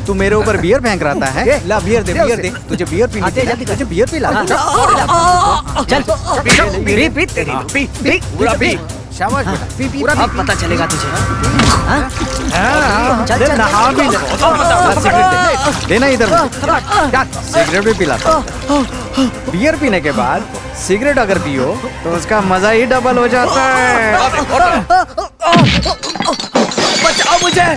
तू मेरे ऊपर बियर फेंक रहा है? ला बियर दे, बियर दे। तुझे बियर पीनी है? तुझे बियर पिला। चल पी पी पी पी पूरा पी। शाबाश बेटा, पी पी। अब पता चलेगा तुझे। चल चल नहा भी ले। सिगरेट दे, देना इधर। सिगरेट भी पिलाता। बियर पीने के बाद सिगरेट अगर पियो तो उसका मजा ही डबल हो जाता है। बचाओ मुझे।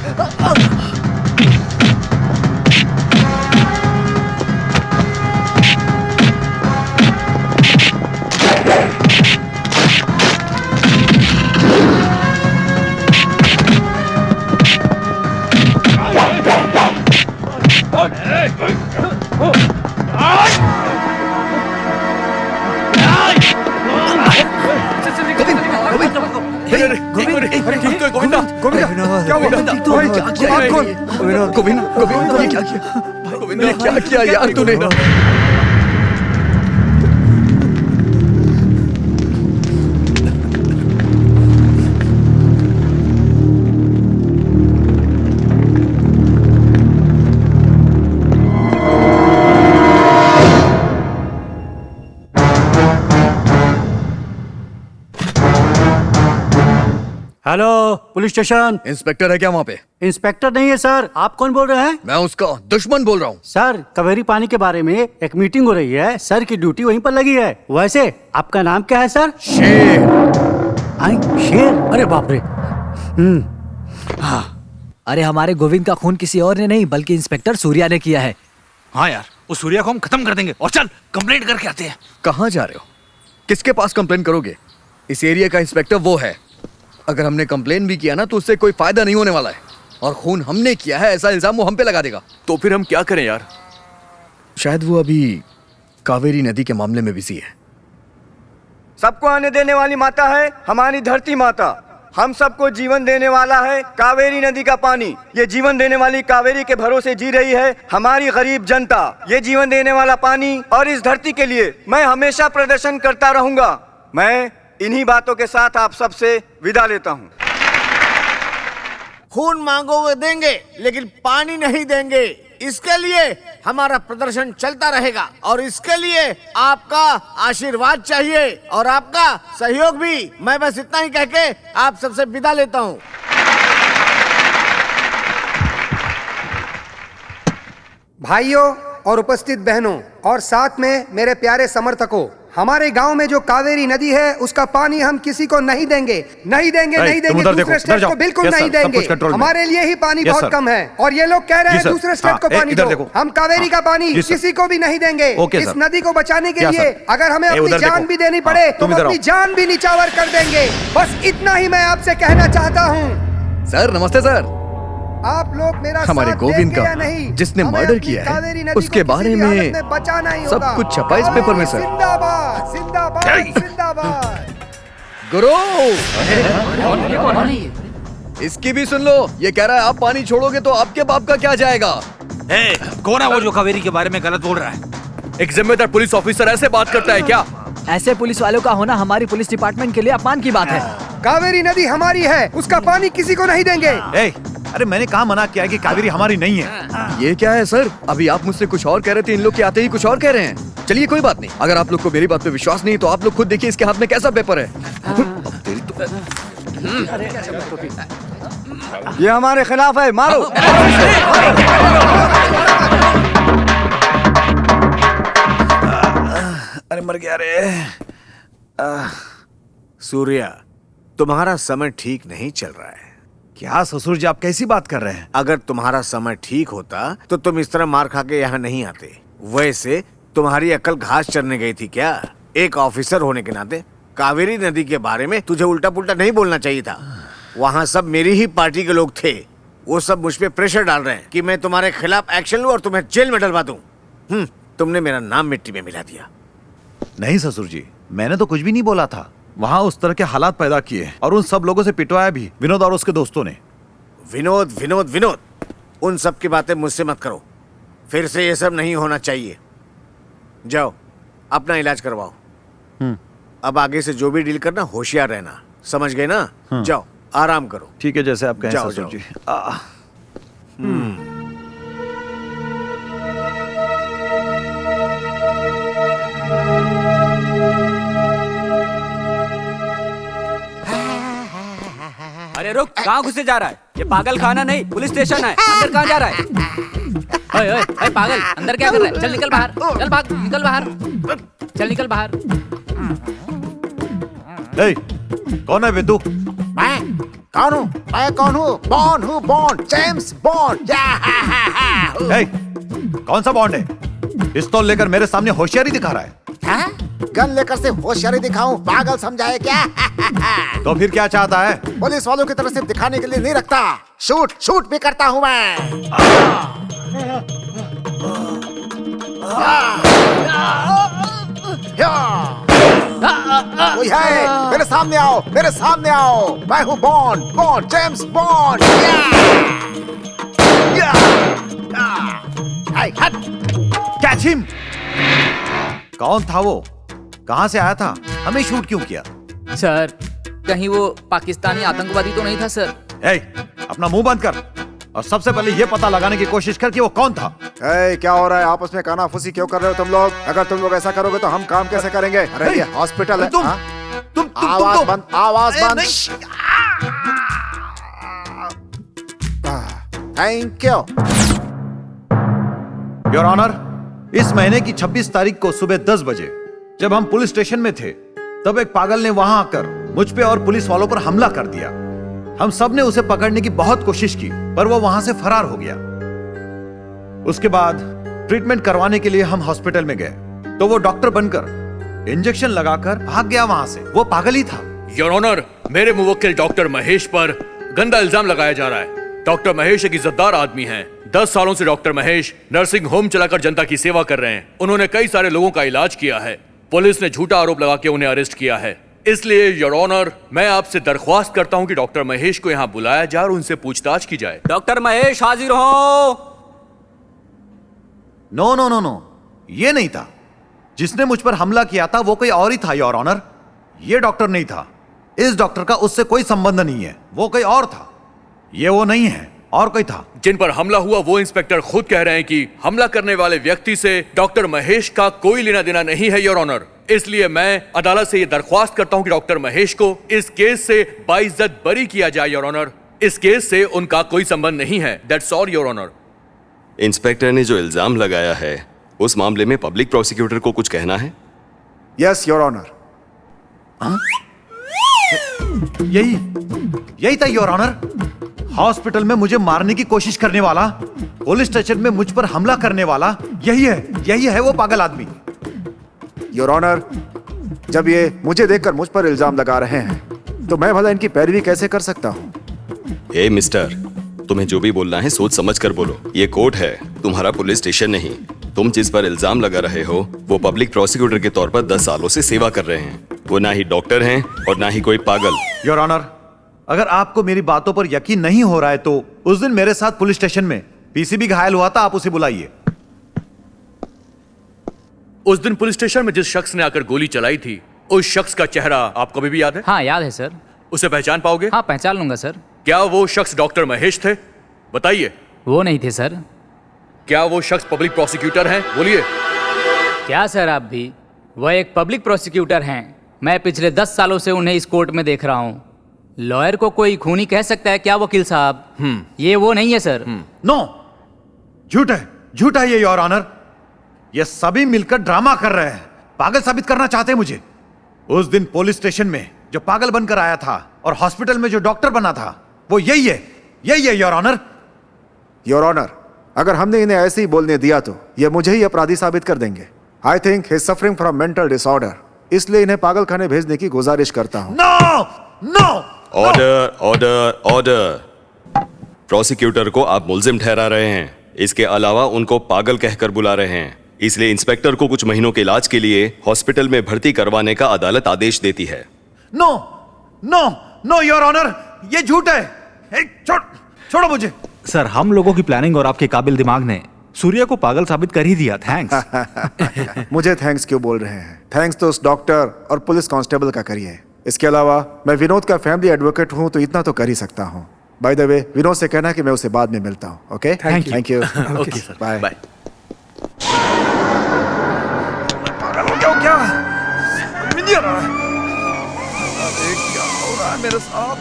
क्या किया यार तूने? Hello, police station. इंस्पेक्टर है क्या वहाँ पे? इंस्पेक्टर नहीं है सर। आप कौन बोल रहे हैं? मैं उसका दुश्मन बोल रहा हूँ। सर, कावेरी पानी के बारे में एक मीटिंग हो रही है। सर की ड्यूटी वहीं पर लगी है। वैसे आपका नाम क्या है सर? शेर। शेर? अरे बाप रे। अरे हमारे गोविंद का खून किसी और ने नहीं बल्कि इंस्पेक्टर सूर्या ने किया है। हाँ यार, उस सूर्या को हम खत्म कर देंगे। और चल कंप्लेंट करके आते हैं। कहाँ जा रहे हो? किसके पास कंप्लेन करोगे? इस एरिया का इंस्पेक्टर वो है। अगर हमने कंप्लेन भी किया ना तो उससे कोई फायदा नहीं होने वाला है। और खून हमने किया है ऐसा इल्जाम वो हम पे लगा देगा। तो फिर हम क्या करें यार? शायद वो अभी कावेरी नदी के मामले में बिजी है। सबको आने देने वाली माता है हमारी धरती माता। हम सबको जीवन देने वाला है कावेरी नदी का पानी। ये जीवन देने वाली कावेरी के भरोसे जी रही है हमारी गरीब जनता। ये जीवन देने वाला पानी और इस धरती के लिए मैं हमेशा प्रदर्शन करता रहूंगा। मैं इन्हीं बातों के साथ आप सबसे विदा लेता हूँ। खून मांगोगे देंगे, लेकिन पानी नहीं देंगे। इसके लिए हमारा प्रदर्शन चलता रहेगा और इसके लिए आपका आशीर्वाद चाहिए और आपका सहयोग भी। मैं बस इतना ही कह के आप सबसे विदा लेता हूँ। भाइयों और उपस्थित बहनों और साथ में मेरे प्यारे समर्थकों, हमारे गांव में जो कावेरी नदी है उसका पानी हम किसी को नहीं देंगे, नहीं देंगे, नहीं देंगे, दूसरे स्टेट को बिल्कुल नहीं देंगे। हमारे लिए ही पानी बहुत कम है और ये लोग कह रहे हैं दूसरे स्टेट को पानी दो। हम कावेरी का पानी किसी को भी नहीं देंगे। इस नदी को बचाने के लिए अगर हमें अपनी जान भी देनी पड़े तो अपनी जान भी निछावर कर देंगे। बस इतना ही मैं आपसे कहना चाहता हूँ। सर नमस्ते सर। आप लोग मेरा हमारे साथ गोविंद देंगे या का नहीं? जिसने हमें मर्डर अपनी किया कावेरी है नदी उसके को बारे किसी भी हालत में में बचाना ही सब होगा। कुछ छपा इस पेपर में सर। जिंदाबाद जिंदाबाद जिंदाबाद। गुरु इसकी भी सुन लो। ये कह रहा है आप पानी छोड़ोगे तो आपके बाप का क्या जाएगा। कौन है वो जो कावेरी के बारे में गलत बोल रहा है? एक जिम्मेदार पुलिस ऑफिसर ऐसे बात करता है क्या? ऐसे पुलिस वालों का होना हमारी पुलिस डिपार्टमेंट के लिए अपमान की बात है। कावेरी नदी हमारी है, उसका पानी किसी को नहीं देंगे। अरे मैंने कहा मना किया है कि कावेरी हमारी नहीं है। ये क्या है सर? अभी आप मुझसे कुछ और कह रहे थे, इन लोग के आते ही कुछ और कह रहे हैं। चलिए कोई बात नहीं, अगर आप लोग को मेरी बात पे विश्वास नहीं तो आप लोग खुद देखिए इसके हाथ में कैसा पेपर है। ये हमारे खिलाफ है, मारो। अरे मर गया रे। सूर्या, तुम्हारा समय ठीक नहीं चल रहा है। क्या ससुर जी आप कैसी बात कर रहे हैं? अगर तुम्हारा समय ठीक होता तो तुम इस तरह मार खा के यहाँ नहीं आते। वैसे तुम्हारी अकल घास चरने गई थी क्या? एक ऑफिसर होने के नाते कावेरी नदी के बारे में तुझे उल्टा पुल्टा नहीं बोलना चाहिए था। वहाँ सब मेरी ही पार्टी के लोग थे। वो सब मुझ पे प्रेशर डाल रहे हैं कि मैं तुम्हारे खिलाफ एक्शन लूं और तुम्हें जेल में डलवा दूं। तुमने मेरा नाम मिट्टी में मिला दिया। नहीं ससुर जी, मैंने तो कुछ भी नहीं बोला था। वहाँ उस तरह के हालात पैदा किए और उन सब लोगों से पिटवाया भी, विनोद और उसके दोस्तों ने। विनोद विनोद विनोद, उन सब की बातें मुझसे मत करो। फिर से ये सब नहीं होना चाहिए। जाओ अपना इलाज करवाओ। अब आगे से जो भी डील करना होशियार रहना, समझ गए ना? जाओ आराम करो। ठीक है, जैसे आप कहें जाओ, ससुर जाओ। जी। अरे रुक, कहाँ घुसे जा रहा है? ये पागल खाना नहीं, पुलिस स्टेशन है। अंदर कहाँ जा रहा है? ओए ओए ओए पागल, अंदर क्या कर रहा है? चल निकल बाहर, चल भाग, निकल बाहर, चल निकल बाहर। ए, कौन है बे तू? मैं कौन हूँ? मैं कौन हूँ? बॉन्ड हूँ, बॉन्ड, जेम्स बॉन्ड। ए, कौन सा बॉन्ड है? पिस्तौल लेकर मेरे सामने होशियारी दिखा रहा है। हाँ? गन लेकर से होशियारी दिखाऊं? पागल समझाए क्या? तो फिर क्या चाहता है? पुलिस वालों की तरफ से दिखाने के लिए नहीं रखता, शूट शूट भी करता हूँ मैं। कोई है? मेरे सामने आओ, मेरे सामने आओ। मैं हूँ bond, bond, James bond. Catch him. कौन था वो? कहाँ से आया था? हमें शूट क्यों किया? सर, कहीं वो पाकिस्तानी आतंकवादी तो नहीं था सर? ए, अपना मुंह बंद कर और सबसे पहले ये पता लगाने की कोशिश कर कि वो कौन था। क्या हो रहा है? आपस में कानाफूसी क्यों कर रहे हो तुम लोग? अगर तुम लोग ऐसा करोगे तो हम काम कैसे करेंगे? अरे ये हॉस्पिटल है। तुम आवाज बंद, आवाज बंद। थैंक यू योर ऑनर, इस महीने की 26 तारीख को सुबह 10 बजे जब हम पुलिस स्टेशन में थे तब एक पागल ने वहां आकर मुझ पे और पुलिस वालों पर हमला कर दिया। हम सब ने उसे पकड़ने की बहुत कोशिश की पर वो वहां से फरार हो गया। उसके बाद ट्रीटमेंट करवाने के लिए हम हॉस्पिटल में गए तो वो डॉक्टर बनकर इंजेक्शन लगाकर भाग गया वहां से। वो पागल ही था। योर ऑनर, मेरे मुवक्किल डॉक्टर महेश पर गंदा इल्जाम लगाया जा रहा है। डॉक्टर महेश एक इज्जतदार आदमी हैं। 10 सालों से डॉक्टर महेश नर्सिंग होम चलाकर जनता की सेवा कर रहे हैं। उन्होंने कई सारे लोगों का इलाज किया है। पुलिस ने झूठा आरोप लगा के उन्हें अरेस्ट किया है। इसलिए योर ऑनर, मैं आपसे दरख्वास्त करता हूं कि डॉक्टर महेश को यहां बुलाया जाए और उनसे पूछताछ की जाए। डॉक्टर महेश हाजिर हो। नो नो नो नो, ये नहीं था। जिसने मुझ पर हमला किया था वो कोई और ही था योर ऑनर। ये डॉक्टर नहीं था। इस डॉक्टर का उससे कोई संबंध नहीं है। वो कोई और था। ये वो नहीं है, और कोई था। जिन पर हमला हुआ वो इंस्पेक्टर खुद कह रहे हैं कि हमला करने वाले व्यक्ति से डॉक्टर महेश का कोई लेना देना नहीं है योर ऑनर। इसलिए मैं अदालत से ये दरख्वास्त करता हूं कि डॉक्टर महेश को इस केस से बाइज्जत बरी किया जाए योर ऑनर। इस केस से उनका कोई संबंध नहीं है। That's all your honour. Inspector ने जो इल्जाम लगाया है उस मामले में पब्लिक प्रोसिक्यूटर को कुछ कहना है? Yes your honour. यही था योर ऑनर। हॉस्पिटल में मुझे मारने की कोशिश करने वाला, पुलिस स्टेशन में मुझ पर हमला करने वाला यही है वो पागल आदमी। योर ऑनर, जब ये मुझे देखकर मुझ पर इल्जाम लगा रहे हैं तो मैं भला इनकी पैरवी कैसे कर सकता हूँ? ए मिस्टर, तुम्हें जो भी बोलना है सोच समझ कर बोलो। ये कोर्ट है, तुम्हारा पुलिस स्टेशन नहीं। तुम जिस पर इल्जाम लगा रहे हो वो पब्लिक प्रोसिक्यूटर के तौर पर 10 सालों से सेवा कर रहे हैं। वो ना ही डॉक्टर हैं और ना ही कोई पागल। योर ऑनर, अगर आपको मेरी बातों पर यकीन नहीं हो रहा है तो उस दिन मेरे साथ पुलिस स्टेशन में पीसीबी घायल हुआ था, आप उसे बुलाइए। उस दिन पुलिस स्टेशन में जिस शख्स ने आकर गोली चलाई थी, उस शख्स का चेहरा आपको अभी भी याद है? हाँ याद है सर। उसे पहचान पाओगे? हाँ पहचान लूंगा सर। क्या वो शख्स डॉक्टर महेश थे? बताइए। वो नहीं थे सर। क्या वो शख्स पब्लिक प्रोसिक्यूटर हैं? बोलिए। क्या सर आप भी? वह एक पब्लिक प्रोसिक्यूटर हैं। मैं पिछले 10 सालों से उन्हें इस कोर्ट में देख रहा हूँ। लॉयर को कोई खूनी कह सकता है क्या वकील साहब? ये वो नहीं है सर। नो, झूठ है ये योर ऑनर। ये सभी मिलकर ड्रामा कर रहे हैं, पागल साबित करना चाहते हैं मुझे। उस दिन पुलिस स्टेशन में जो पागल बनकर आया था और हॉस्पिटल में जो डॉक्टर बना था वो यही है योर ऑनर। योर ऑनर, अगर हमने इन्हें ऐसे ही बोलने दिया तो ये मुझे ही अपराधी साबित कर देंगे। I think he is suffering from mental disorder, इसलिए इन्हें पागल खाने भेजने की गुजारिश करता हूँ। नो। ऑर्डर। प्रोसिक्यूटर को आप मुल्जिम ठहरा रहे हैं, इसके अलावा उनको पागल कहकर बुला रहे हैं। इसलिए इंस्पेक्टर को कुछ महीनों के इलाज के लिए हॉस्पिटल में भर्ती करवाने का अदालत आदेश देती है। नो योर ऑनर, ये झूठ है। छोड़ो मुझे। सर, हम लोगों की प्लानिंग और आपके काबिल दिमाग ने सूर्या को पागल साबित कर ही दिया। थैंक्स। मुझे थैंक्स क्यों बोल रहे हैं? थैंक्स तो उस डॉक्टर और पुलिस कांस्टेबल का करिए। इसके अलावा मैं विनोद का फैमिली एडवोकेट हूं तो इतना तो कर ही सकता हूं। बाय द वे, विनोद से कहना कि मैं उसे बाद में मिलता हूं। Okay, thank you. Okay sir, bye. पागल हो क्या? क्या हो रहा है मेरे साथ?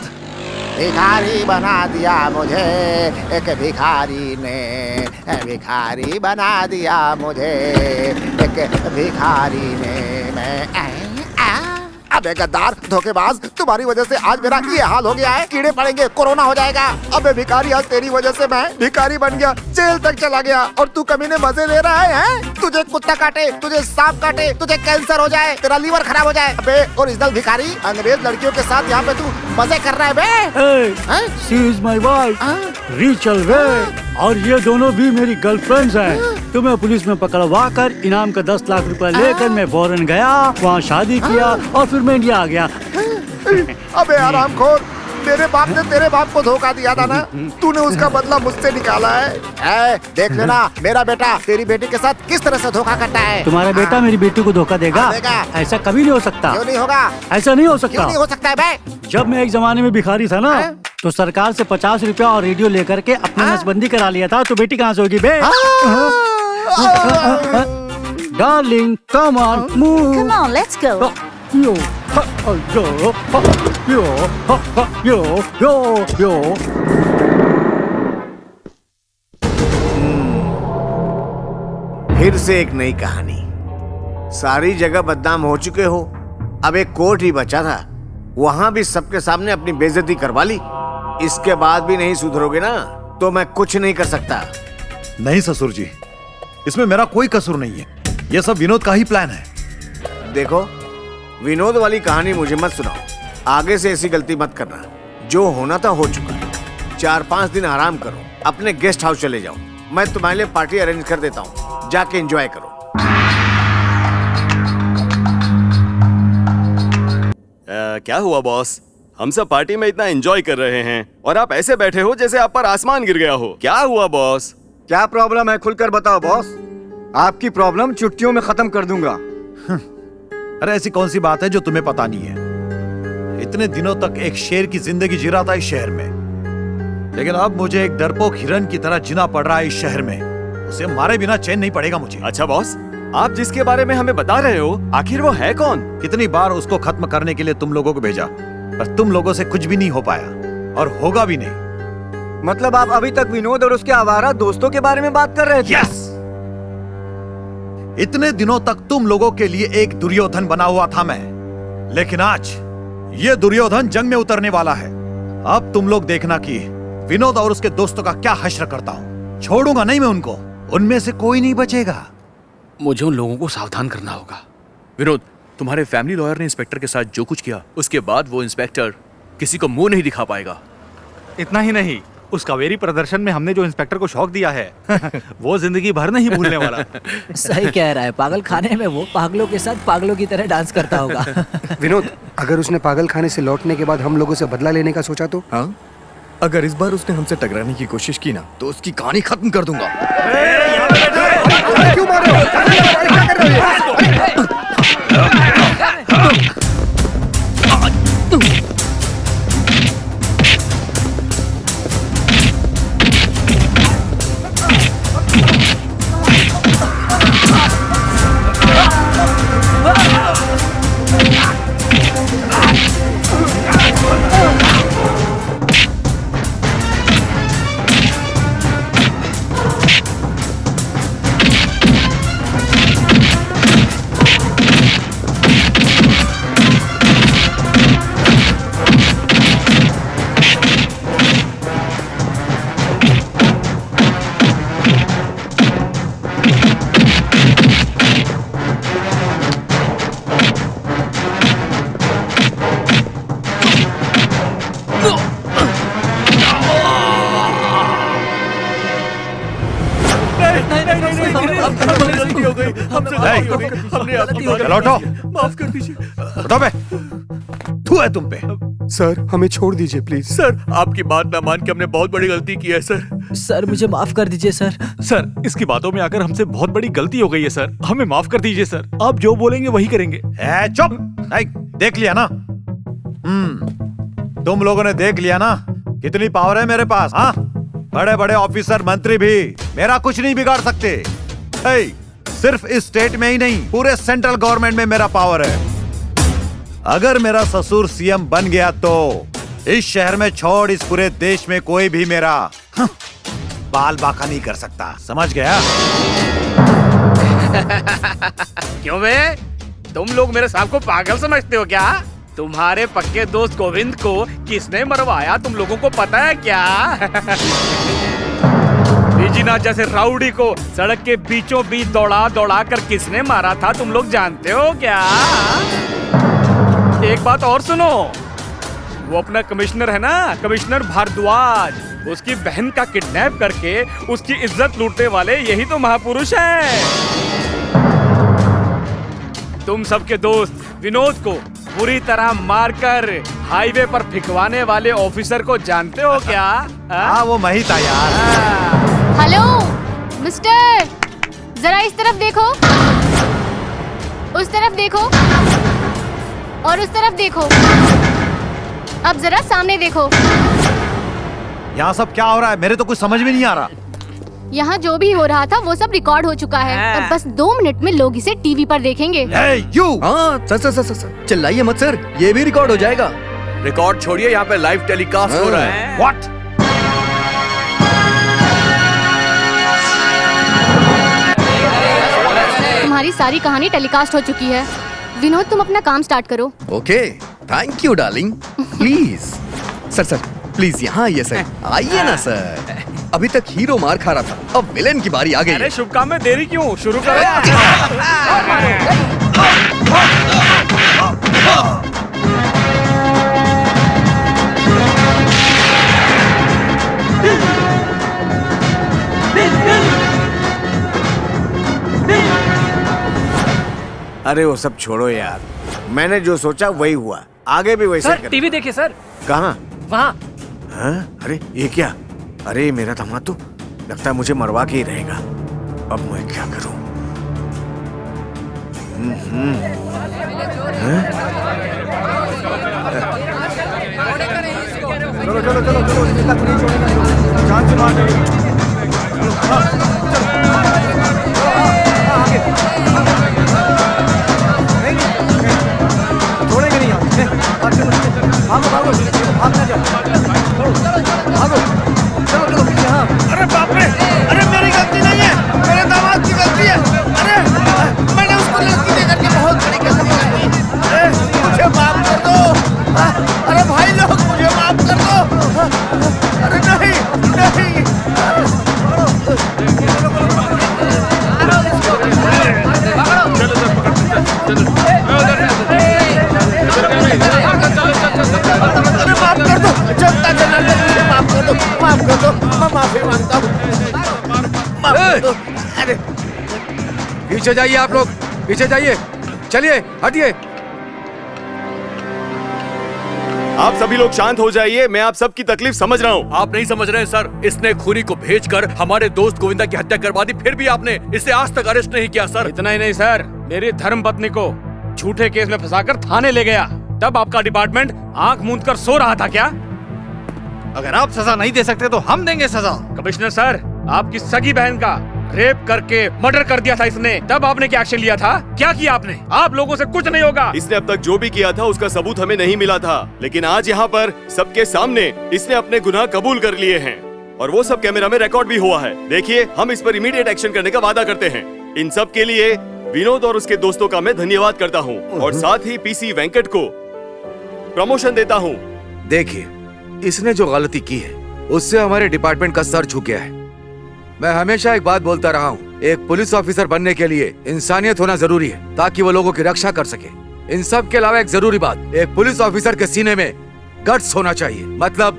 भिखारी बना दिया मुझे एक भिखारी ने, भिखारी बना दिया मुझे एक भिखारी ने। मैं अबे गद्दार, धोखेबाज, तुम्हारी वजह से आज मेरा ये हाल हो गया है। कीड़े पड़ेंगे, कोरोना हो जाएगा। अबे भिखारी, आज तेरी वजह से मैं भिखारी बन गया, जेल तक चला गया और तू कमीने मजे ले रहा है? तुझे कुत्ता काटे, तुझे सांप काटे, तुझे कैंसर हो जाए, तेरा लीवर खराब हो जाए। अबे ओरिजिनल भिखारी, अंग्रेज लड़कियों के साथ यहाँ पे तू मजे कर रहा है बे? शी इज माय वाइफ रीचल वे, और ये दोनों भी मेरी गर्लफ्रेंड्स हैं। तुम्हें पुलिस में पकड़वा कर इनाम का 10 लाख रुपए लेकर मैं फॉरेन गया, वहाँ शादी किया और फिर मैं इंडिया आ गया। अबे आरामखोर, मेरे बाप ने तेरे बाप को धोखा दिया था ना, तूने उसका बदला मुझसे निकाला है। देख लेना मेरा बेटा तेरी बेटी के साथ किस तरह से धोखा करता है। तुम्हारा बेटा मेरी बेटी को धोखा देगा? ऐसा कभी नहीं हो सकता। क्यों नहीं होगा? ऐसा नहीं हो सकता। क्यों नहीं हो सकता है बे? जब मैं एक जमाने में भिखारी था ना, तो सरकार से 50 रुपया और रेडियो लेकर के अपनी नसबंदी करा लिया था। तो बेटी कहाँ से होगी बे? Darling come on move, come on let's go. यो फिर से एक नई कहानी। सारी जगह बदनाम हो चुके हो, अब एक कोर्ट ही बचा था, वहां भी सबके सामने अपनी बेइज्जती करवा ली। इसके बाद भी नहीं सुधरोगे ना तो मैं कुछ नहीं कर सकता। नहीं ससुर जी, इसमें मेरा कोई कसूर नहीं है। यह सब विनोद का ही प्लान है। देखो, विनोद वाली कहानी मुझे मत सुनाओ। आगे से ऐसी गलती मत करना। जो होना था हो चुका। 4-5 दिन आराम करो, अपने गेस्ट हाउस चले जाओ। मैं तुम्हारे लिए पार्टी अरेंज कर देता हूँ, जाके एंजॉय करो। क्या हुआ बॉस? हम सब पार्टी में इतना एंजॉय कर रहे हैं और आप ऐसे बैठे हो जैसे आप पर आसमान गिर गया हो। क्या हुआ बॉस? क्या प्रॉब्लम है, खुलकर बताओ बॉस। आपकी प्रॉब्लम चुटकियों में खत्म कर दूंगा। अरे ऐसी कौन सी बात है जो तुम्हें पता नहीं है? इतने दिनों तक एक शेर की जिंदगी जी रहा था इस शहर में, लेकिन अब मुझे एक डरपोक हिरन की तरह जीना पड़ रहा है इस शहर में। उसे मारे बिना चैन नहीं पड़ेगा मुझे। अच्छा बॉस, आप जिसके बारे में हमें बता रहे हो, आखिर वो है कौन? कितनी बार उसको खत्म करने के लिए तुम लोगों को भेजा, पर तुम लोगों से कुछ भी नहीं हो पाया और होगा भी नहीं। मतलब आप अभी तक विनोद और उसके आवारा दोस्तों के बारे में बात कर रहे थे? यस। इतने दिनों तक तुम लोगों के लिए एक दुर्योधन बना हुआ था मैं, लेकिन आज ये दुर्योधन जंग में उतरने वाला है। अब तुम लोग देखना कि विनोद और उसके दोस्तों का क्या हश्र करता हूं। छोड़ूंगा नहीं मैं उनको, उनमें से कोई नहीं बचेगा। मुझे उन लोगों को सावधान करना होगा। विनोद, तुम्हारे फैमिली लॉयर ने इंस्पेक्टर के साथ जो कुछ किया, उसके बाद वो इंस्पेक्टर किसी को मुंह नहीं दिखा पाएगा। इतना ही नहीं, उस कावेरी प्रदर्शन में हमने जो इंस्पेक्टर को शौक दिया है वो जिंदगी भर नहीं भूलने वाला। सही कह रहा है, पागल खाने में वो पागलों के साथ पागलों की तरह डांस करता होगा। विनोद, अगर उसने पागल खाने से लौटने के बाद हम लोगों से बदला लेने का सोचा तो? हाँ, अगर इस बार उसने हमसे टकराने की कोशिश की ना तो उसकी कहानी खत्म कर दूंगा। क्यों मार रहे हो? क्या कर रहे हो? लौटो, माफ कर दीजिए। बताओ बे, तू है तुम पे। सर हमें छोड़ दीजिए प्लीज। सर, आपकी बात ना मान के हमने बहुत बड़ी गलती की है सर। सर मुझे माफ कर दीजिए सर। सर, इसकी बातों में आकर हमसे बहुत बड़ी गलती हो गई है सर, हमें माफ कर दीजिए सर। आप जो बोलेंगे वही करेंगे। चुप। देख लिया ना, तुम लोगों ने देख लिया ना कितनी पावर है मेरे पास। हाँ, बड़े बड़े ऑफिसर मंत्री भी मेरा कुछ नहीं बिगाड़ सकते। सिर्फ इस स्टेट में ही नहीं, पूरे सेंट्रल गवर्नमेंट में मेरा पावर है। अगर मेरा ससुर सीएम बन गया तो इस शहर में छोड़ इस पूरे देश में कोई भी मेरा बाल बाका नहीं कर सकता। समझ गया? क्यों बे? तुम लोग मेरे साहब को पागल समझते हो क्या? तुम्हारे पक्के दोस्त गोविंद को किसने मरवाया तुम लोगों को पता है क्या? बीजीनाथ जैसे राउडी को सड़क के बीचों बीच दौड़ा दौड़ा कर किसने मारा था तुम लोग जानते हो क्या? एक बात और सुनो, वो अपना कमिश्नर है ना, कमिश्नर भारद्वाज, उसकी बहन का किडनैप करके उसकी इज्जत लूटने वाले यही तो महापुरुष हैं। तुम सबके दोस्त विनोद को बुरी तरह मारकर हाईवे पर फिकवाने वाले ऑफिसर को जानते हो क्या? हाँ, वो मैं ही था यार। हेलो मिस्टर, जरा इस तरफ देखो, उस तरफ देखो और उस तरफ देखो। अब जरा सामने देखो। यहाँ सब क्या हो रहा है? मेरे तो कुछ समझ में नहीं आ रहा। यहाँ जो भी हो रहा था वो सब रिकॉर्ड हो चुका है और बस 2 मिनट में लोग इसे टीवी पर देखेंगे। हाँ, सर चिल्लाइए मत सर, ये भी रिकॉर्ड हो जाएगा। रिकॉर्ड छोड़िए, यहाँ पे लाइव टेलीकास्ट हो रहा है। व्हाट? तुम्हारी सारी कहानी टेलीकास्ट हो चुकी है। विनोद, तुम अपना काम स्टार्ट करो। Okay, thank you darling. Please sir please यहाँ आइए सर। आइए ना सर, अभी तक हीरो मार खा रहा था, अब विलेन की बारी आ गई। अरे शुभ काम में देरी क्यों? शुरू करो। अरे वो सब छोड़ो यार, मैंने जो सोचा वही हुआ, आगे भी वैसे सर टीवी देखिए सर। कहाँ? वहाँ। हाँ? अरे ये क्या? अरे मेरा दामाद तो लगता है मुझे मरवा के ही रहेगा। अब मैं क्या करूं? चलो चलो चलो चलो, इसका तो नहीं छोड़ेगा। जान से मार छोड़ेंगे नहीं भागो भागो, भागना जाओ, भागो, चलो पीछे जाइए आप लोग, पीछे जाइए, चलिए हटिए। आप सभी लोग शांत हो जाइए, मैं आप सबकी तकलीफ समझ रहा हूँ। आप नहीं समझ रहे सर, इसने खूनी को भेजकर हमारे दोस्त गोविंदा की हत्या करवा दी, फिर भी आपने इसे आज तक अरेस्ट नहीं किया सर। इतना ही नहीं सर, मेरी धर्म पत्नी को झूठे केस में फंसाकर थाने ले गया। तब आपका डिपार्टमेंट आंख मूंद कर सो रहा था क्या? अगर आप सजा नहीं दे सकते तो हम देंगे सजा। कमिश्नर सर, आपकी सगी बहन का रेप करके मर्डर कर दिया था इसने, तब आपने क्या एक्शन लिया था? क्या किया आपने? आप लोगों से कुछ नहीं होगा। इसने अब तक जो भी किया था उसका सबूत हमें नहीं मिला था, लेकिन आज यहाँ पर सबके सामने इसने अपने गुनाह कबूल कर लिए हैं और वो सब कैमरा में रिकॉर्ड भी हुआ है। देखिए, हम इस पर इमीडिएट एक्शन करने का वादा करते हैं। इन सब के लिए विनोद और उसके दोस्तों का मैं धन्यवाद करता हूँ और साथ ही पीसी वेंकट को प्रमोशन देता हूँ। देखिए, इसने जो गलती की है उससे हमारे डिपार्टमेंट का सर झुक गया है। मैं हमेशा एक बात बोलता रहा हूँ, एक पुलिस ऑफिसर बनने के लिए इंसानियत होना जरूरी है ताकि वो लोगों की रक्षा कर सके। इन सब के अलावा एक जरूरी बात, एक पुलिस ऑफिसर के सीने में गट्स होना चाहिए, मतलब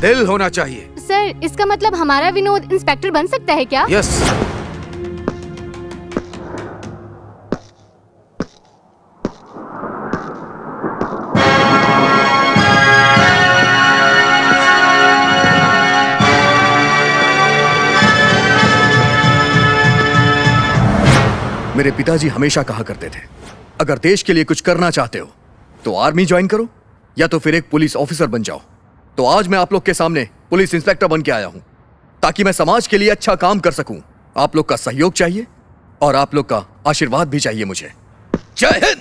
दिल होना चाहिए। सर, इसका मतलब हमारा विनोद इंस्पेक्टर बन सकता है क्या? यस। मेरे पिताजी हमेशा कहा करते थे, अगर देश के लिए कुछ करना चाहते हो तो आर्मी ज्वाइन करो या तो फिर एक पुलिस ऑफिसर बन जाओ। तो आज मैं आप लोग के सामने पुलिस इंस्पेक्टर बन के आया हूं ताकि मैं समाज के लिए अच्छा काम कर सकूं। आप लोग का सहयोग चाहिए और आप लोग का आशीर्वाद भी चाहिए मुझे। जय हिंद।